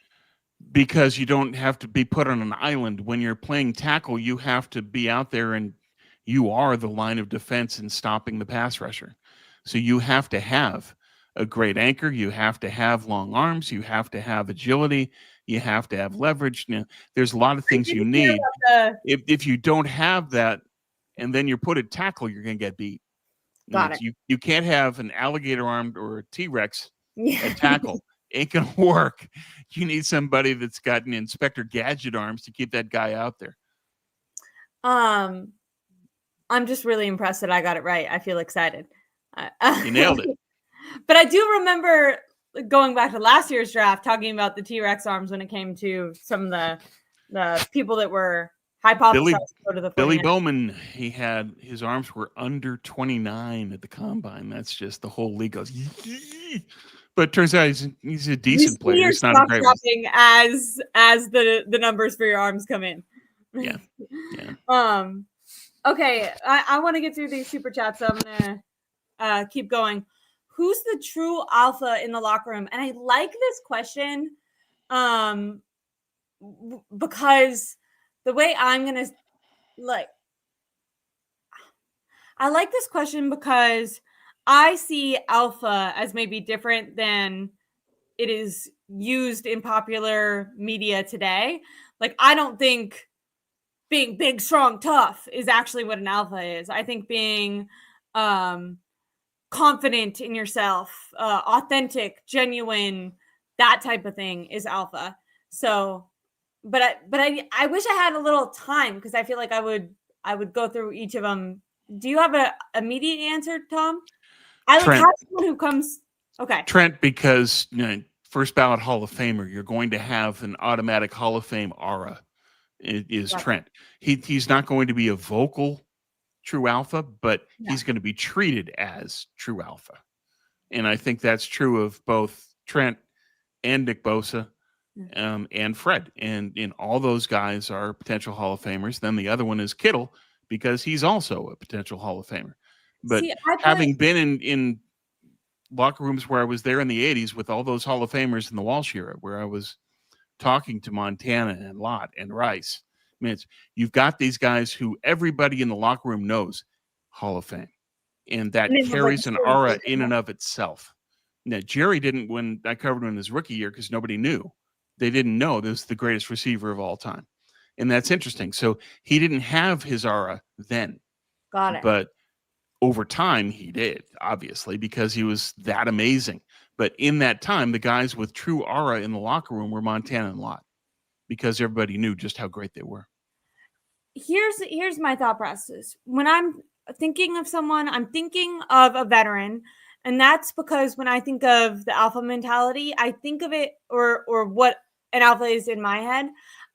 Because you don't have to be put on an island. When you're playing tackle, you have to be out there and you are the line of defense in stopping the pass rusher. So you have to have a great anchor. You have to have long arms. You have to have agility. You have to have leverage. You know, there's a lot of things you need. If you don't have that, and then you're put at tackle, you're going to get beat. Got it. You can't have an alligator armed or a T-Rex at tackle. Ain't gonna work. You need somebody that's got an Inspector Gadget arms to keep that guy out there. I'm just really impressed that I got it right. I feel excited. You nailed it. But I do remember going back to last year's draft, talking about the T-Rex arms when it came to some of the people that were hypothesized to go to the 49ers. Billy Bowman, his arms were under 29 at the combine. That's just the whole league goes. But it turns out he's a decent player. He's not a great one. As the numbers for your arms come in. Yeah. Okay, I want to get through these super chats, so I'm gonna keep going. Who's the true alpha in the locker room? And I like this question, because the way I'm gonna I like this question because I see alpha as maybe different than it is used in popular media today. Like, I don't think being big, strong, tough is actually what an alpha is. I think being confident in yourself, authentic, genuine, that type of thing is alpha. So, but I wish I had a little time because I feel like I would go through each of them. Do you have an immediate answer, Tom? I like have someone who comes. Okay, Trent, because first ballot Hall of Famer, you're going to have an automatic Hall of Fame aura. It is right. Trent. He's not going to be a vocal true alpha, but he's going to be treated as true alpha. And I think that's true of both Trent and Nick Bosa and Fred. And all those guys are potential Hall of Famers. Then the other one is Kittle because he's also a potential Hall of Famer. But having been in locker rooms where I was there in the 80s with all those Hall of Famers in the Walsh era, where I was talking to Montana and Lott and Rice. I mean, you've got these guys who everybody in the locker room knows Hall of Fame. And that carries an aura in and of itself. Now, Jerry didn't when I covered him in his rookie year because nobody knew. They didn't know this was the greatest receiver of all time. And that's interesting. So he didn't have his aura then. Got it. But over time, he did, obviously, because he was that amazing. But in that time, the guys with true aura in the locker room were Montana and Lott because everybody knew just how great they were. Here's my thought process. When I'm thinking of someone, I'm thinking of a veteran. And that's because when I think of the alpha mentality, I think of it or what an alpha is in my head.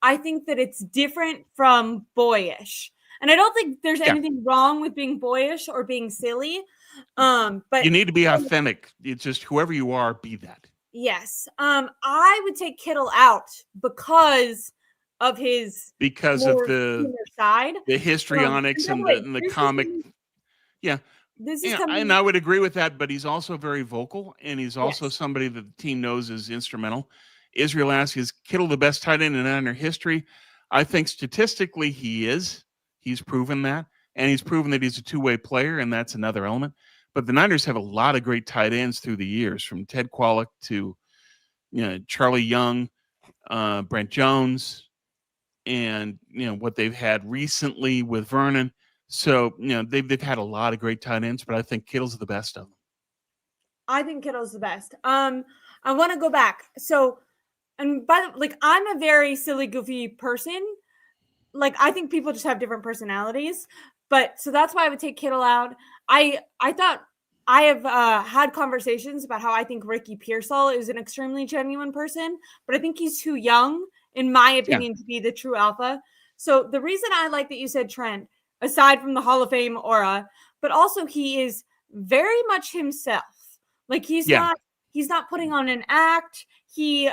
I think that it's different from boyish. And I don't think there's anything wrong with being boyish or being silly. But you need to be authentic. It's just whoever you are, be that. Yes. I would take Kittle out because of his the side, the histrionics and the comic. Yeah. And I would agree with that, but he's also very vocal, and he's also somebody that the team knows is instrumental. Israel asks, is Kittle the best tight end in Niner history? I think statistically he is. He's proven that, and he's proven that he's a two-way player, and that's another element. But the Niners have a lot of great tight ends through the years, from Ted Kwolek to Charlie Young, Brent Jones, and what they've had recently with Vernon. So they've had a lot of great tight ends, but I think Kittle's the best of them. I think Kittle's the best. I want to go back. So, and by the I'm a very silly, goofy person. Like, I think people just have different personalities, but so that's why I would take Kittle out. I thought I have had conversations about how I think Ricky Pearsall is an extremely genuine person, but I think he's too young, in my opinion, to be the true alpha. So the reason I like that you said Trent, aside from the Hall of Fame aura, but also he is very much himself. Like he's not putting on an act. He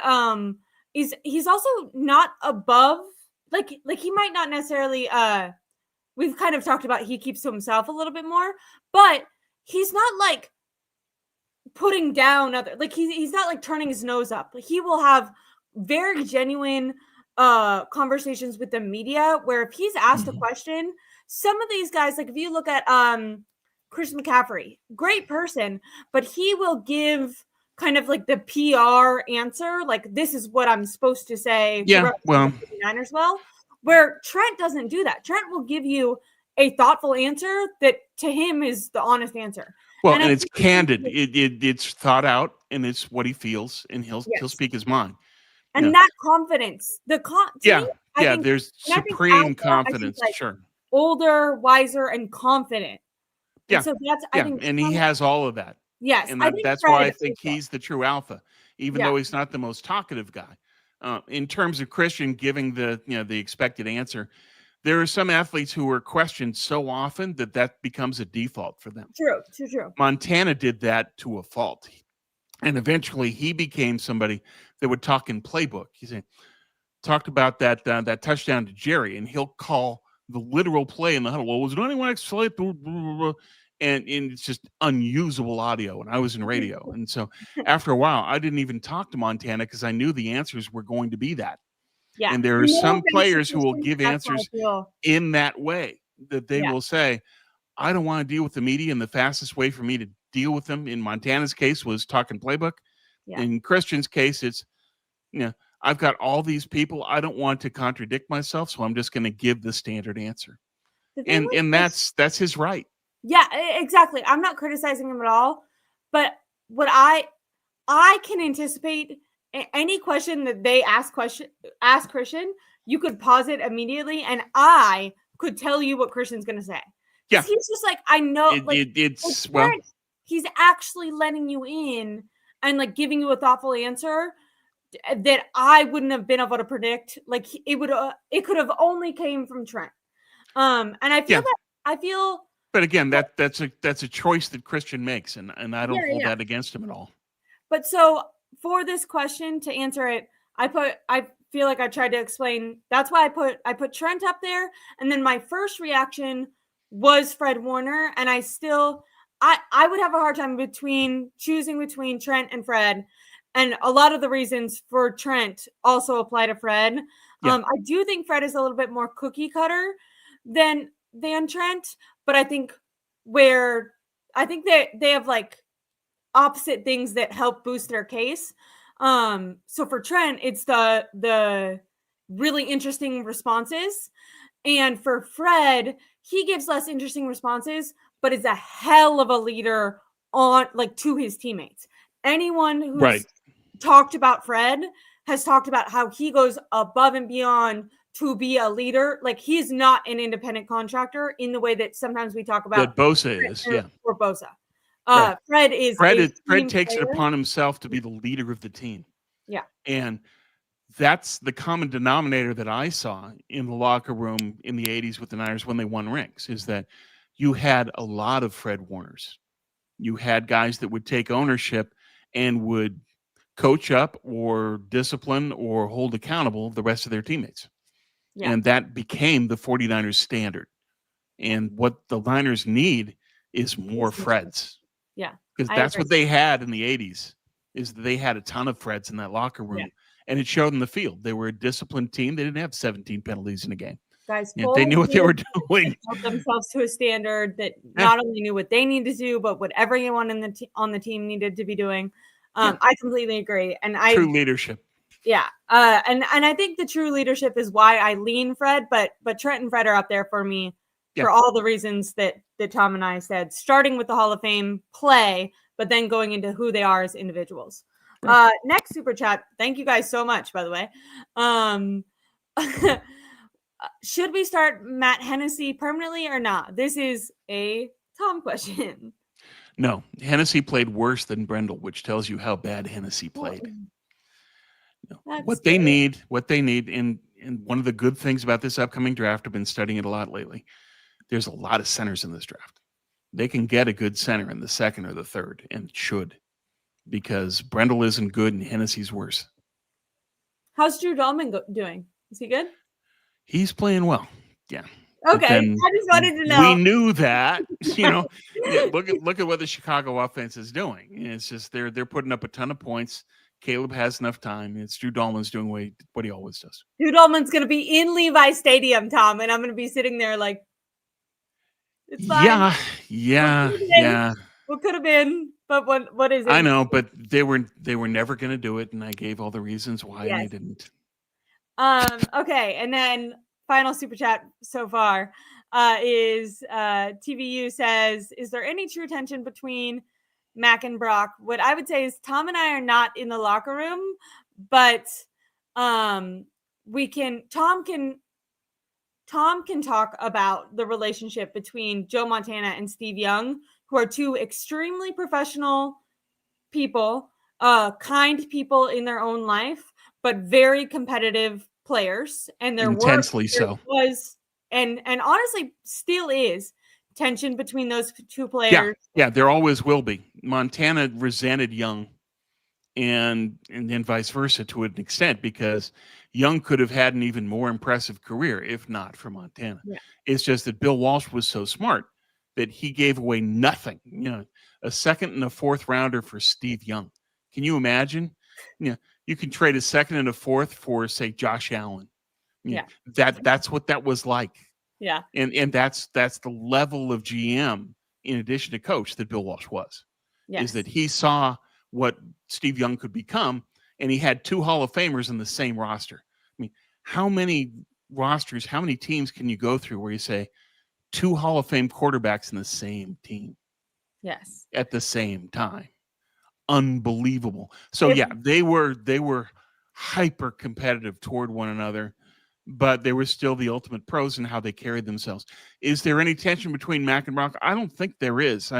he's also not above, like he might not necessarily, we've kind of talked about he keeps to himself a little bit more, but he's not like putting down other, like he's not like turning his nose up. Like, he will have very genuine conversations with the media, where if he's asked a question, some of these guys, like if you look at Chris McCaffrey, great person, but he will give kind of like the PR answer, like, this is what I'm supposed to say to represent the 49ers well, where Trent doesn't do that. Trent will give you a thoughtful answer that to him is the honest answer. Well, and it's candid. It's thought out, and it's what he feels, and he'll speak his mind. And that confidence, there's supreme confidence. Like, sure, older, wiser, and confident. Yeah, and so that's I think, and he has all of that. Yes, and that's why I think he's the true alpha, even though he's not the most talkative guy. In terms of Christian giving the expected answer, there are some athletes who are questioned so often that becomes a default for them. True. Montana did that to a fault. And eventually he became somebody that would talk in playbook. He said, talked about that touchdown to Jerry, and he'll call the literal play in the huddle. Well, was there anyone excited? And it's just unusable audio. And I was in radio. And so after a while, I didn't even talk to Montana because I knew the answers were going to be that. Yeah. And there are some players who will give answers in that way, that they will say, I don't want to deal with the media, and the fastest way for me to deal with them, in Montana's case, was talking playbook. In Christian's case, it's, I've got all these people. I don't want to contradict myself, so I'm just going to give the standard answer. And that's his right. Yeah, exactly. I'm not criticizing him at all, but what I can anticipate, any question that they ask Christian, you could pause it immediately, and I could tell you what Christian's going to say. Yeah, he's just like, I know, he's actually letting you in and like giving you a thoughtful answer that I wouldn't have been able to predict. Like, it could have only came from Trent. And I feel But again, that's a choice that Christian makes, and I don't hold that against him at all. But so for this question, to answer it, I feel like I tried to explain. That's why I put Trent up there, and then my first reaction was Fred Warner, and I would have a hard time choosing between Trent and Fred, and a lot of the reasons for Trent also apply to Fred. I do think Fred is a little bit more cookie cutter than Trent, but I think they have like opposite things that help boost their case. So for Trent, it's the really interesting responses, and for Fred, he gives less interesting responses, but is a hell of a leader to his teammates. Anyone who's talked about Fred has talked about how he goes above and beyond to be a leader. Like, he's not an independent contractor in the way that sometimes we talk about that Bosa is, or Bosa. Fred takes it upon himself to be the leader of the team. Yeah. And that's the common denominator that I saw in the locker room in the 80s with the Niners when they won rings, is that you had a lot of Fred Warners. You had guys that would take ownership and would coach up or discipline or hold accountable the rest of their teammates. Yeah. And that became the 49ers standard. And what the Niners need is more Freds. Yeah. Because that's what they had in the 80s, is that they had a ton of Freds in that locker room. Yeah. And it showed in the field. They were a disciplined team. They didn't have 17 penalties in a game. Guys, they knew what they were doing. Held themselves to a standard that not only knew what they needed to do, but what everyone on the team needed to be doing. I completely agree. And true leadership. Yeah. And I think the true leadership is why I lean Fred, but Trent and Fred are up there for me for all the reasons that Tom and I said, starting with the Hall of Fame play, but then going into who they are as individuals. Right. Next super chat. Thank you guys so much, by the way. Should we start Matt Hennessy permanently or not? This is a Tom question. No, Hennessy played worse than Brendel, which tells you how bad Hennessy played. What they need, and one of the good things about this upcoming draft, I've been studying it a lot lately, there's a lot of centers in this draft. They can get a good center in the second or the third, and should, because Brendel isn't good and Hennessy's worse. How's Drew Dahlman doing? Is he good? He's playing well. Yeah. But Okay, then I just wanted to we know. knew that, look at what the Chicago offense is doing. It's just they're putting up a ton of points. Caleb has enough time. It's Drew Dahlman's doing what he always does. Drew Dahlman's going to be in Levi Stadium, Tom, and I'm going to be sitting there like, it's fine. Yeah. What could have been, but what is it? I know, but they were never going to do it, and I gave all the reasons why they didn't. Okay, and then final super chat so far is TVU says, is there any true tension between Mac and Brock? What I would say is Tom and I are not in the locker room, but Tom can talk about the relationship between Joe Montana and Steve Young, who are two extremely professional people, kind people in their own life, but very competitive players. And there intensely was and honestly still is tension between those two players. Yeah, there always will be. Montana resented Young and then vice versa to an extent, because Young could have had an even more impressive career if not for Montana. Yeah. It's just that Bill Walsh was so smart that he gave away nothing, a second and a fourth rounder for Steve Young. Can you imagine? You can trade a second and a fourth for, say, Josh Allen. That's what that was like. Yeah. And that's the level of GM, in addition to coach, that Bill Walsh was. Yes. Is that he saw what Steve Young could become, and he had two Hall of Famers in the same roster. I mean, how many rosters, how many teams can you go through where you say two Hall of Fame quarterbacks in the same team? Yes. At the same time. Unbelievable. So they were hyper competitive toward one another, but there was still the ultimate pros in how they carried themselves. Is there any tension between Mac and Brock? I don't think there is.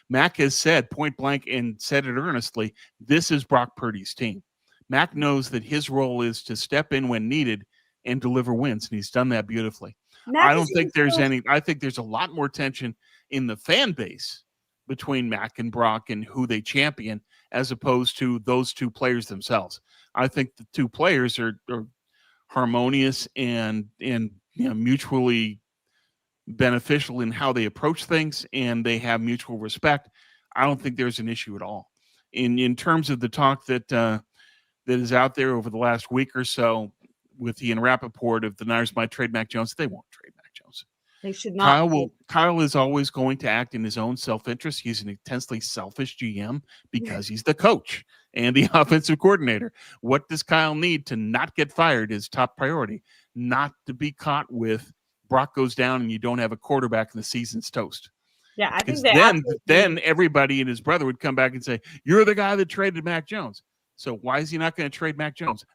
Mac has said point blank, and said it earnestly, this is Brock Purdy's team. Mac knows that his role is to step in when needed and deliver wins, and he's done that beautifully. I think there's a lot more tension in the fan base between Mac and Brock and who they champion, as opposed to those two players themselves. I think the two players are harmonious and mutually beneficial in how they approach things, and they have mutual respect. I don't think there's an issue at all. In terms of the talk that is out there over the last week or so with Ian Rappaport of the Niners might trade Mac Jones, they won't trade Mac Jones. They should not. Kyle is always going to act in his own self-interest. He's an intensely selfish GM because he's the coach and the offensive coordinator. What does Kyle need to not get fired is top priority, not to be caught with Brock goes down and you don't have a quarterback and the season's toast. Yeah, I think then everybody and his brother would come back and say, you're the guy that traded Mac Jones. So why is he not going to trade Mac Jones?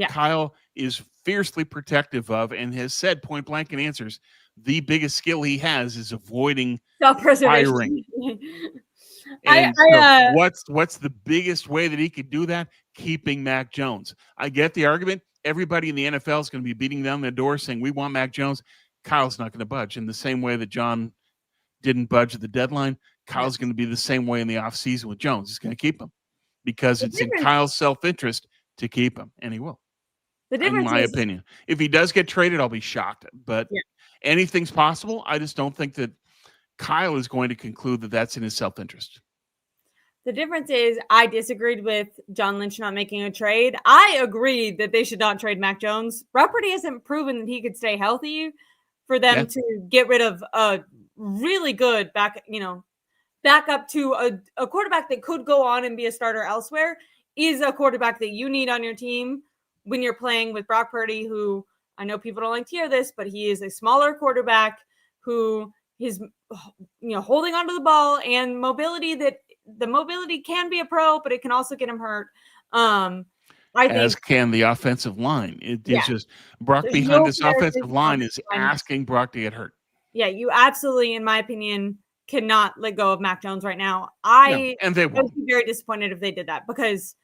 Kyle is fiercely protective of, and has said point blank in answers, the biggest skill he has is avoiding self-preservation. What's the biggest way that he could do that? Keeping Mac Jones. I get the argument. Everybody in the NFL is going to be beating down the door saying, we want Mac Jones. Kyle's not going to budge. In the same way that John didn't budge at the deadline, Kyle's going to be the same way in the offseason with Jones. He's going to keep him because it's in Kyle's self-interest to keep him, and he will. In my opinion. If he does get traded, I'll be shocked. But anything's possible. I just don't think that Kyle is going to conclude that that's in his self-interest. The difference is I disagreed with John Lynch not making a trade. I agreed that they should not trade Mac Jones. Brock Purdy hasn't proven that he could stay healthy for them to get rid of a really good back up to a quarterback that could go on and be a starter elsewhere. Is a quarterback that you need on your team when you're playing with Brock Purdy, who I know people don't like to hear this, but he is a smaller quarterback who is, holding onto the ball and mobility. That the mobility can be a pro, but it can also get him hurt. As can the offensive line. It is just Brock behind this offensive line is asking Brock to get hurt. Yeah, you absolutely, in my opinion, cannot let go of Mac Jones right now. And they won't. I'd be very disappointed if they did that, because,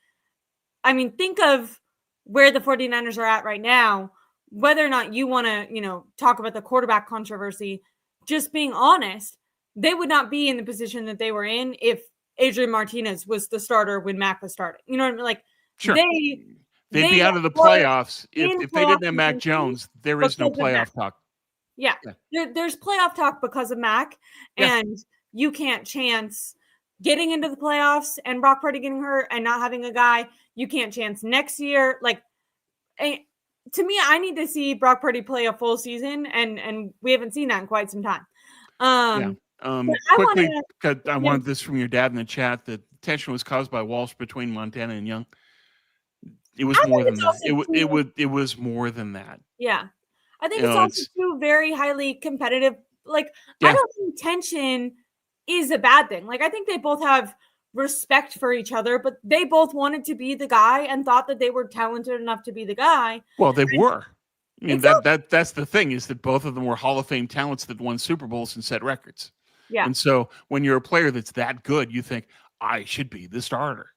think of where the 49ers are at right now, whether or not you want to, talk about the quarterback controversy, just being honest, they would not be in the position that they were in if Adrian Martinez was the starter when Mac was starting. You know what I mean? Sure. They'd They be out of the are playoffs if in they playoff didn't have Mac contention Jones. There is no because of Mac. playoff talk. Yeah. There's playoff talk because of Mac, Yeah. and you can't chance getting into the playoffs and Brock Purdy getting hurt and not having a guy. You can't chance next year. Like, to me, I need to see Brock Purdy play a full season, and we haven't seen that in quite some time. Quickly, because I wanted this from your dad in the chat. The tension was caused by Walsh between Montana and Young. It was more than that. It was more than that. Yeah, I think it's also two very highly competitive. Like, I don't think tension is a bad thing. Like, I think they both have respect for each other, but they both wanted to be the guy and thought that they were talented enough to be the guy. Well, they were. I mean, that's the thing, is that both of them were Hall of Fame talents that won Super Bowls and set records. Yeah. And so when you're a player that's that good, you think, I should be the starter.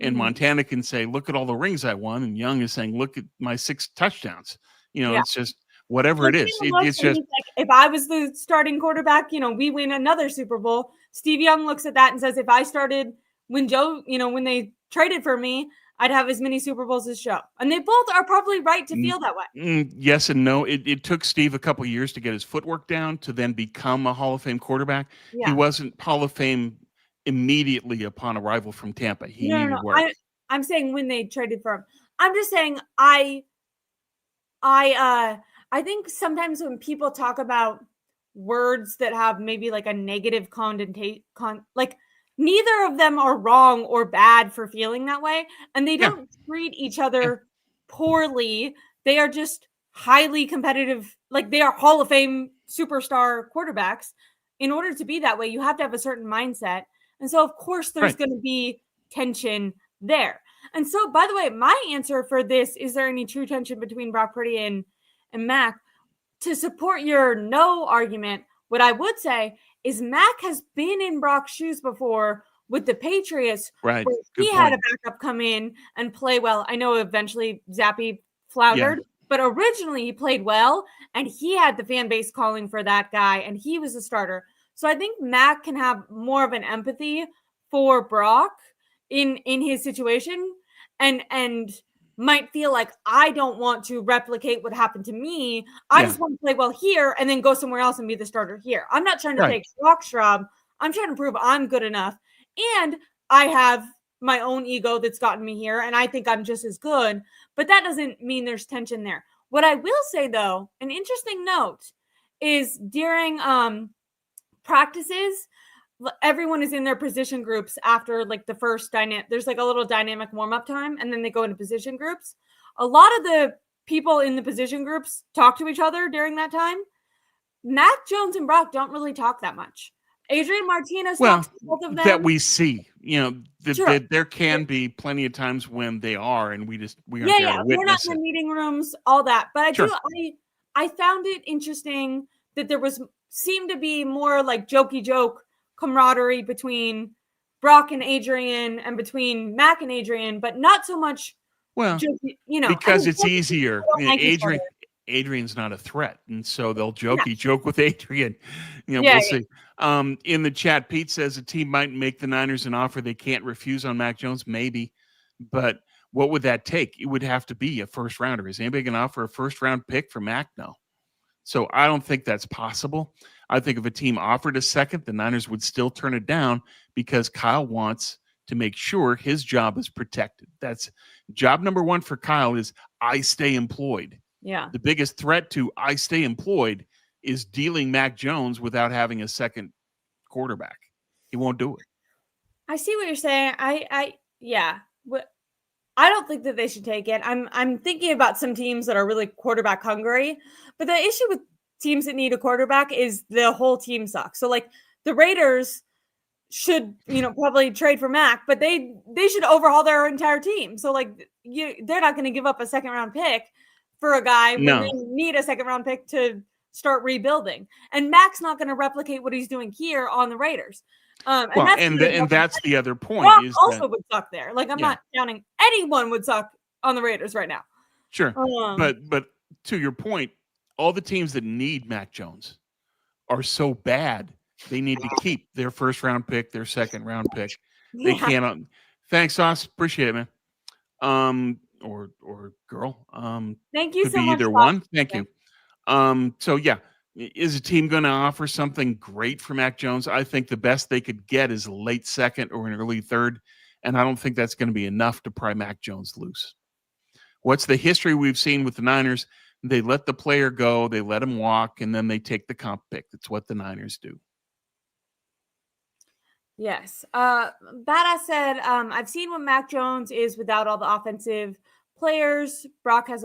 And Montana can say, look at all the rings I won. And Young is saying, look at my 6 touchdowns. It's just whatever it is. It's just like, if I was the starting quarterback, we win another Super Bowl. Steve Young looks at that and says, if I started when they traded for me, I'd have as many Super Bowls as Joe. And they both are probably right to feel that way. Yes and no. It took Steve a couple of years to get his footwork down to then become a Hall of Fame quarterback. Yeah. He wasn't Hall of Fame immediately upon arrival from Tampa. He needed work. I'm saying when they traded for him. I'm just saying I think sometimes when people talk about words that have maybe like a negative connotation, like neither of them are wrong or bad for feeling that way, and they don't treat each other poorly. They are just highly competitive. Like, they are Hall of Fame superstar quarterbacks. In order to be that way, you have to have a certain mindset. And so, of course, there's going to be tension there. And so, by the way, my answer for this, is there any true tension between Brock Purdy and Mac? To support your no argument, what I would say is Mac has been in Brock's shoes before with the Patriots. Right. Where he had a backup come in and play well. I know eventually Zappe floundered, but originally he played well, and he had the fan base calling for that guy, and he was a starter. So I think Mac can have more of an empathy for Brock in his situation, and might feel like, I don't want to replicate what happened to me. I just want to play well here and then go somewhere else and be the starter here. I'm not trying to take Brock's job. I'm trying to prove I'm good enough. And I have my own ego that's gotten me here, and I think I'm just as good. But that doesn't mean there's tension there. What I will say, though, an interesting note is during practices, everyone is in their position groups after like the first there's like a little dynamic warm-up time, and then they go into position groups. A lot of the people in the position groups talk to each other during that time. Mac Jones and Brock don't really talk that much. Adrian Martinez talks to both of them. That we see, there can be plenty of times when they are, and we aren't there to witness we're not in the meeting rooms, all that. But I found it interesting that there seemed to be more like jokey joke camaraderie between Brock and Adrian and between Mac and Adrian, but not so much. Well, because it's easier. Adrian's not a threat, and so they'll joke with Adrian. We'll see. In the chat, Pete says a team might make the Niners an offer they can't refuse on Mac Jones. Maybe, but what would that take? It would have to be a first rounder. Is anybody going to offer a first round pick for Mac? No. So I don't think that's possible. I think if a team offered a second, the Niners would still turn it down because Kyle wants to make sure his job is protected. That's job number one for Kyle, is I stay employed. Yeah. The biggest threat to I stay employed is dealing Mac Jones without having a second quarterback. He won't do it. I see what you're saying. I don't think that they should take it. I'm thinking about some teams that are really quarterback hungry, but the issue with teams that need a quarterback is the whole team sucks. So like the Raiders should, probably trade for Mac, but they should overhaul their entire team. So like they're not going to give up a second round pick for a guy when they need a second round pick to start rebuilding. And Mac's not going to replicate what he's doing here on the Raiders. And that's the other point. Brock also would suck there. Like, I'm not counting anyone would suck on the Raiders right now. Sure. But to your point, all the teams that need Mac Jones are so bad, they need to keep their first round pick, their second round pick. They cannot. Thanks, Sauce. Appreciate it, man. or girl. Thank you Could so be much, either Bob. one. Thank you. So yeah, is a team going to offer something great for Mac Jones? I think the best they could get is a late second or an early third, and I don't think that's going to be enough to pry Mac Jones loose. What's the history we've seen with the Niners? They let the player go, they let him walk, and then they take the comp pick. That's what the Niners do. Yes. Badass said, I've seen what Mac Jones is without all the offensive players. Brock has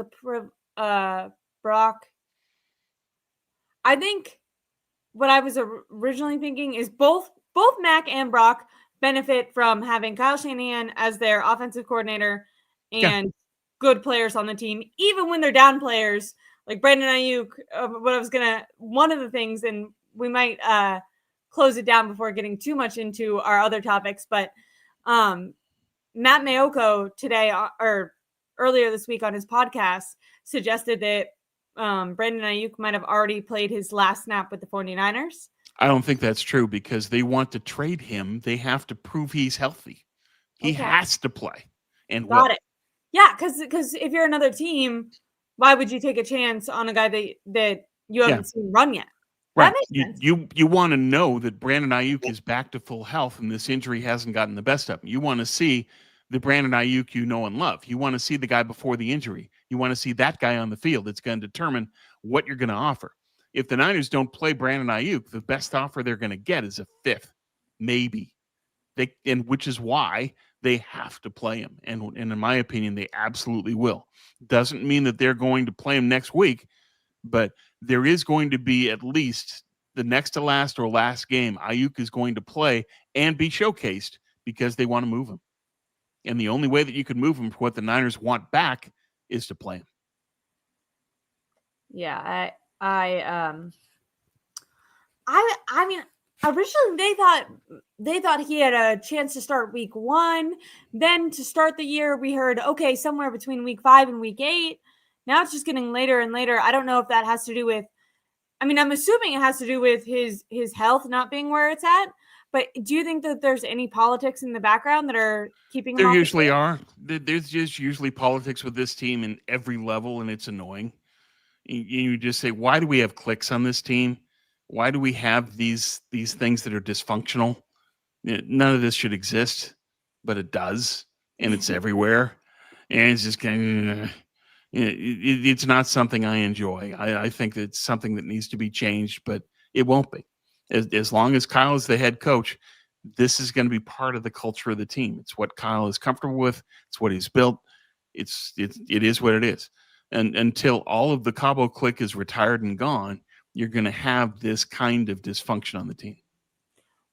Brock. I think what I was originally thinking is both Mac and Brock benefit from having Kyle Shanahan as their offensive coordinator and good players on the team, even when they're down players like Brandon Aiyuk. One of the things, and we might close it down before getting too much into our other topics, but Matt Mayoko today or earlier this week on his podcast suggested that Brandon Aiyuk might have already played his last snap with the 49ers. I don't think that's true because they want to trade him. They have to prove he's healthy. He has to play. And Got it. Yeah, because if you're another team, why would you take a chance on a guy that you haven't seen run yet? Right. That makes sense. You want to know that Brandon Aiyuk is back to full health and this injury hasn't gotten the best of him. You want to see the Brandon Aiyuk you know and love. You want to see the guy before the injury. You want to see that guy on the field. It's going to determine what you're going to offer. If the Niners don't play Brandon Aiyuk, the best offer they're going to get is a fifth, maybe. Which is why they have to play him. And in my opinion, they absolutely will. Doesn't mean that they're going to play him next week, but there is going to be at least the next to last or last game Aiyuk is going to play and be showcased because they want to move him. And the only way that you can move him for what the Niners want back is to play him. Yeah, I mean, originally they thought he had a chance to start week 1. Then to start the year, we heard, okay, somewhere between week 5 and week 8. Now it's just getting later and later. I don't know if that has to do with, I mean, I'm assuming it has to do with his health not being where it's at. But do you think that there's any politics in the background that are keeping him? There usually are. There's just usually politics with this team in every level, and it's annoying. You just say, why do we have clicks on this team? Why do we have these things that are dysfunctional? None of this should exist, but it does, and it's everywhere. And it's just kind of, it's not something I enjoy. I think it's something that needs to be changed, but it won't be. As long as Kyle is the head coach, this is going to be part of the culture of the team. It's what Kyle is comfortable with. It's what he's built. It is what it is. And until all of the Cabo clique is retired and gone, you're going to have this kind of dysfunction on the team.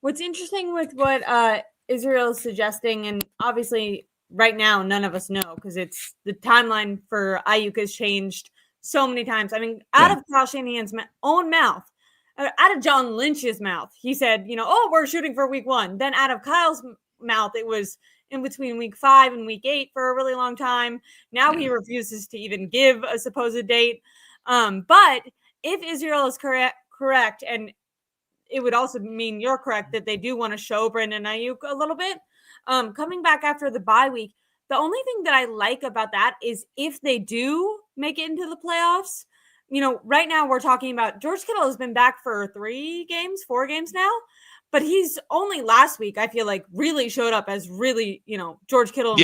What's interesting with what Israel is suggesting, and obviously right now none of us know because it's the timeline for Aiyuk has changed so many times. I mean, out of Kyle Shanahan's own mouth, out of John Lynch's mouth, he said, we're shooting for week 1. Then out of Kyle's mouth, it was in between week 5 and week 8 for a really long time. Now he refuses to even give a supposed date. But if Israel is correct, and it would also mean you're correct that they do want to show Brandon Aiyuk a little bit. Coming back after the bye week, the only thing that I like about that is if they do make it into the playoffs, right now we're talking about George Kittle has been back for 4 games now, but he's only last week, I feel like, really showed up as really, George Kittle.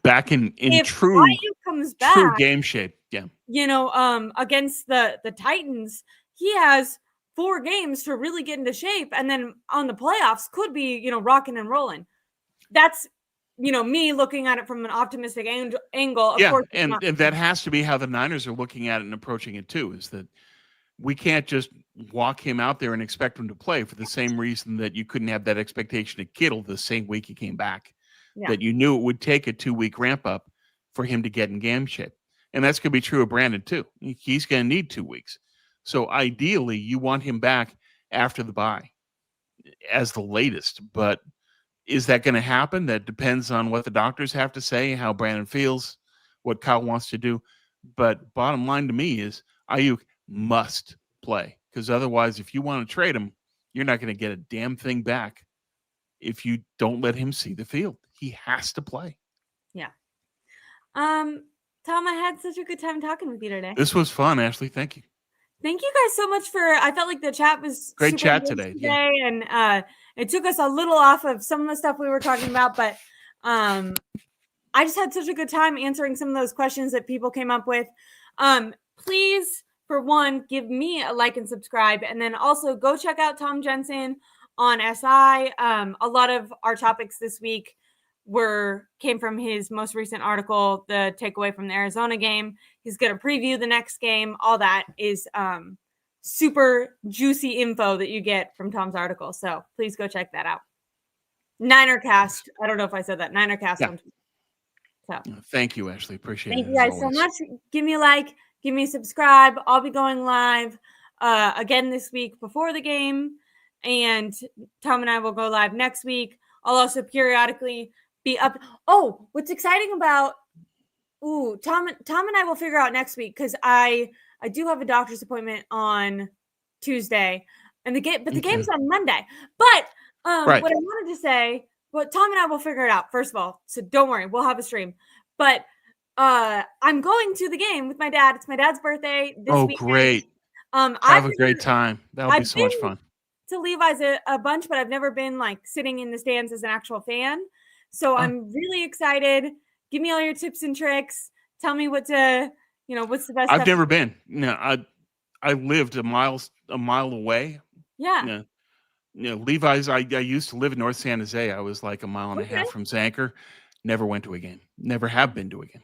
Back in if true, comes back, true game shape. Against the Titans, he has 4 games to really get into shape, and then on the playoffs could be, rocking and rolling. That's, me looking at it from an optimistic angle. Of course, and that has to be how the Niners are looking at it and approaching it too, is that we can't just walk him out there and expect him to play for the same reason that you couldn't have that expectation of Kittle the same week he came back, that you knew it would take a 2-week ramp up for him to get in game shape. And that's going to be true of Brandon too. He's going to need 2 weeks. So ideally, you want him back after the bye as the latest. But is that going to happen? That depends on what the doctors have to say, how Brandon feels, what Kyle wants to do. But bottom line to me is Aiyuk must play, because otherwise, if you want to trade him, you're not going to get a damn thing back if you don't let him see the field. He has to play. Yeah. Tom, I had such a good time talking with you today. This was fun, Ashley. Thank you. Thank you guys so much I felt like the chat was Great super chat good today. And it took us a little off of some of the stuff we were talking about, but I just had such a good time answering some of those questions that people came up with. Please, for one, give me a like and subscribe, and then also go check out Tom Jensen on SI. A lot of our topics this week came from his most recent article, the takeaway from the Arizona game. He's going to preview the next game. All that is super juicy info that you get from Tom's article. So please go check that out. Ninercast. I don't know if I said that. Ninercast. Yeah. On Twitter. So thank you, Ashley. Appreciate it. Thank you guys so much. Give me a like. Give me a subscribe. I'll be going live again this week before the game. And Tom and I will go live next week. I'll also periodically be up. Oh, what's exciting about Tom and I will figure out next week, because I do have a doctor's appointment on Tuesday, and the game's on Monday. But Right. what I wanted to say, Tom and I will figure it out, first of all. So don't worry, we'll have a stream. But I'm going to the game with my dad. It's my dad's birthday this weekend. Great. Have a great time. That'll be so much fun. To Levi's a bunch, but I've never been like sitting in the stands as an actual fan. So I'm really excited. Give me all your tips and tricks. Tell me what's the best. I've never been. No, I lived a mile away. Yeah. Levi's. I used to live in North San Jose. I was like a mile and a half from Zanker. Never went to a game. Never have been to a game.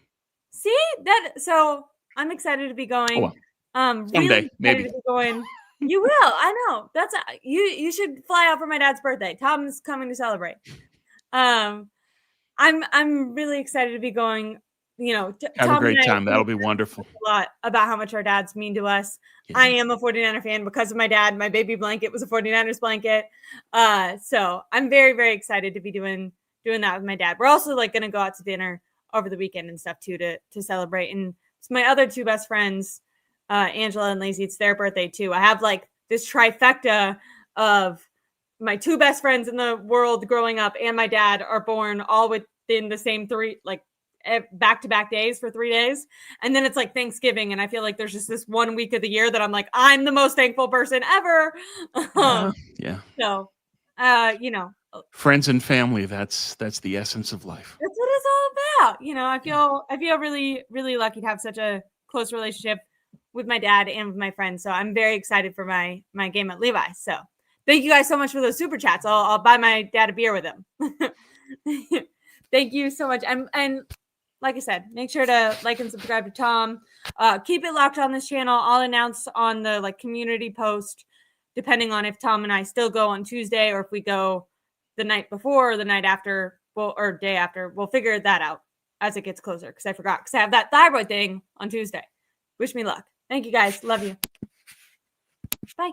See that? So I'm excited to be going. Oh, well. Someday, really maybe. To be going. You will. I know. That's you should fly out for my dad's birthday. Tom's coming to celebrate. I'm really excited to be going. Have Tom a great time. That'll be wonderful. A lot about how much our dads mean to us. Yeah. I am a 49er fan because of my dad. My baby blanket was a 49ers blanket. So I'm very, very excited to be doing that with my dad. We're also like going to go out to dinner over the weekend and stuff too to celebrate. And it's my other two best friends, Angela and Lacey. It's their birthday too. I have like this trifecta of my two best friends in the world growing up and my dad are born all within the same back-to-back days for 3 days. And then it's like Thanksgiving. And I feel like there's just this 1 week of the year that I'm like, I'm the most thankful person ever. Yeah. So, friends and family, that's the essence of life. That's what it's all about. I feel really, really lucky to have such a close relationship with my dad and with my friends. So I'm very excited for my game at Levi's. So thank you guys so much for those super chats. I'll buy my dad a beer with him. Thank you so much. And like I said, make sure to like and subscribe to Tom. Keep it locked on this channel. I'll announce on the community post, depending on if Tom and I still go on Tuesday or if we go the night before or the night after, or day after. We'll figure that out as it gets closer, because I forgot, because I have that thyroid thing on Tuesday. Wish me luck. Thank you guys. Love you. Bye.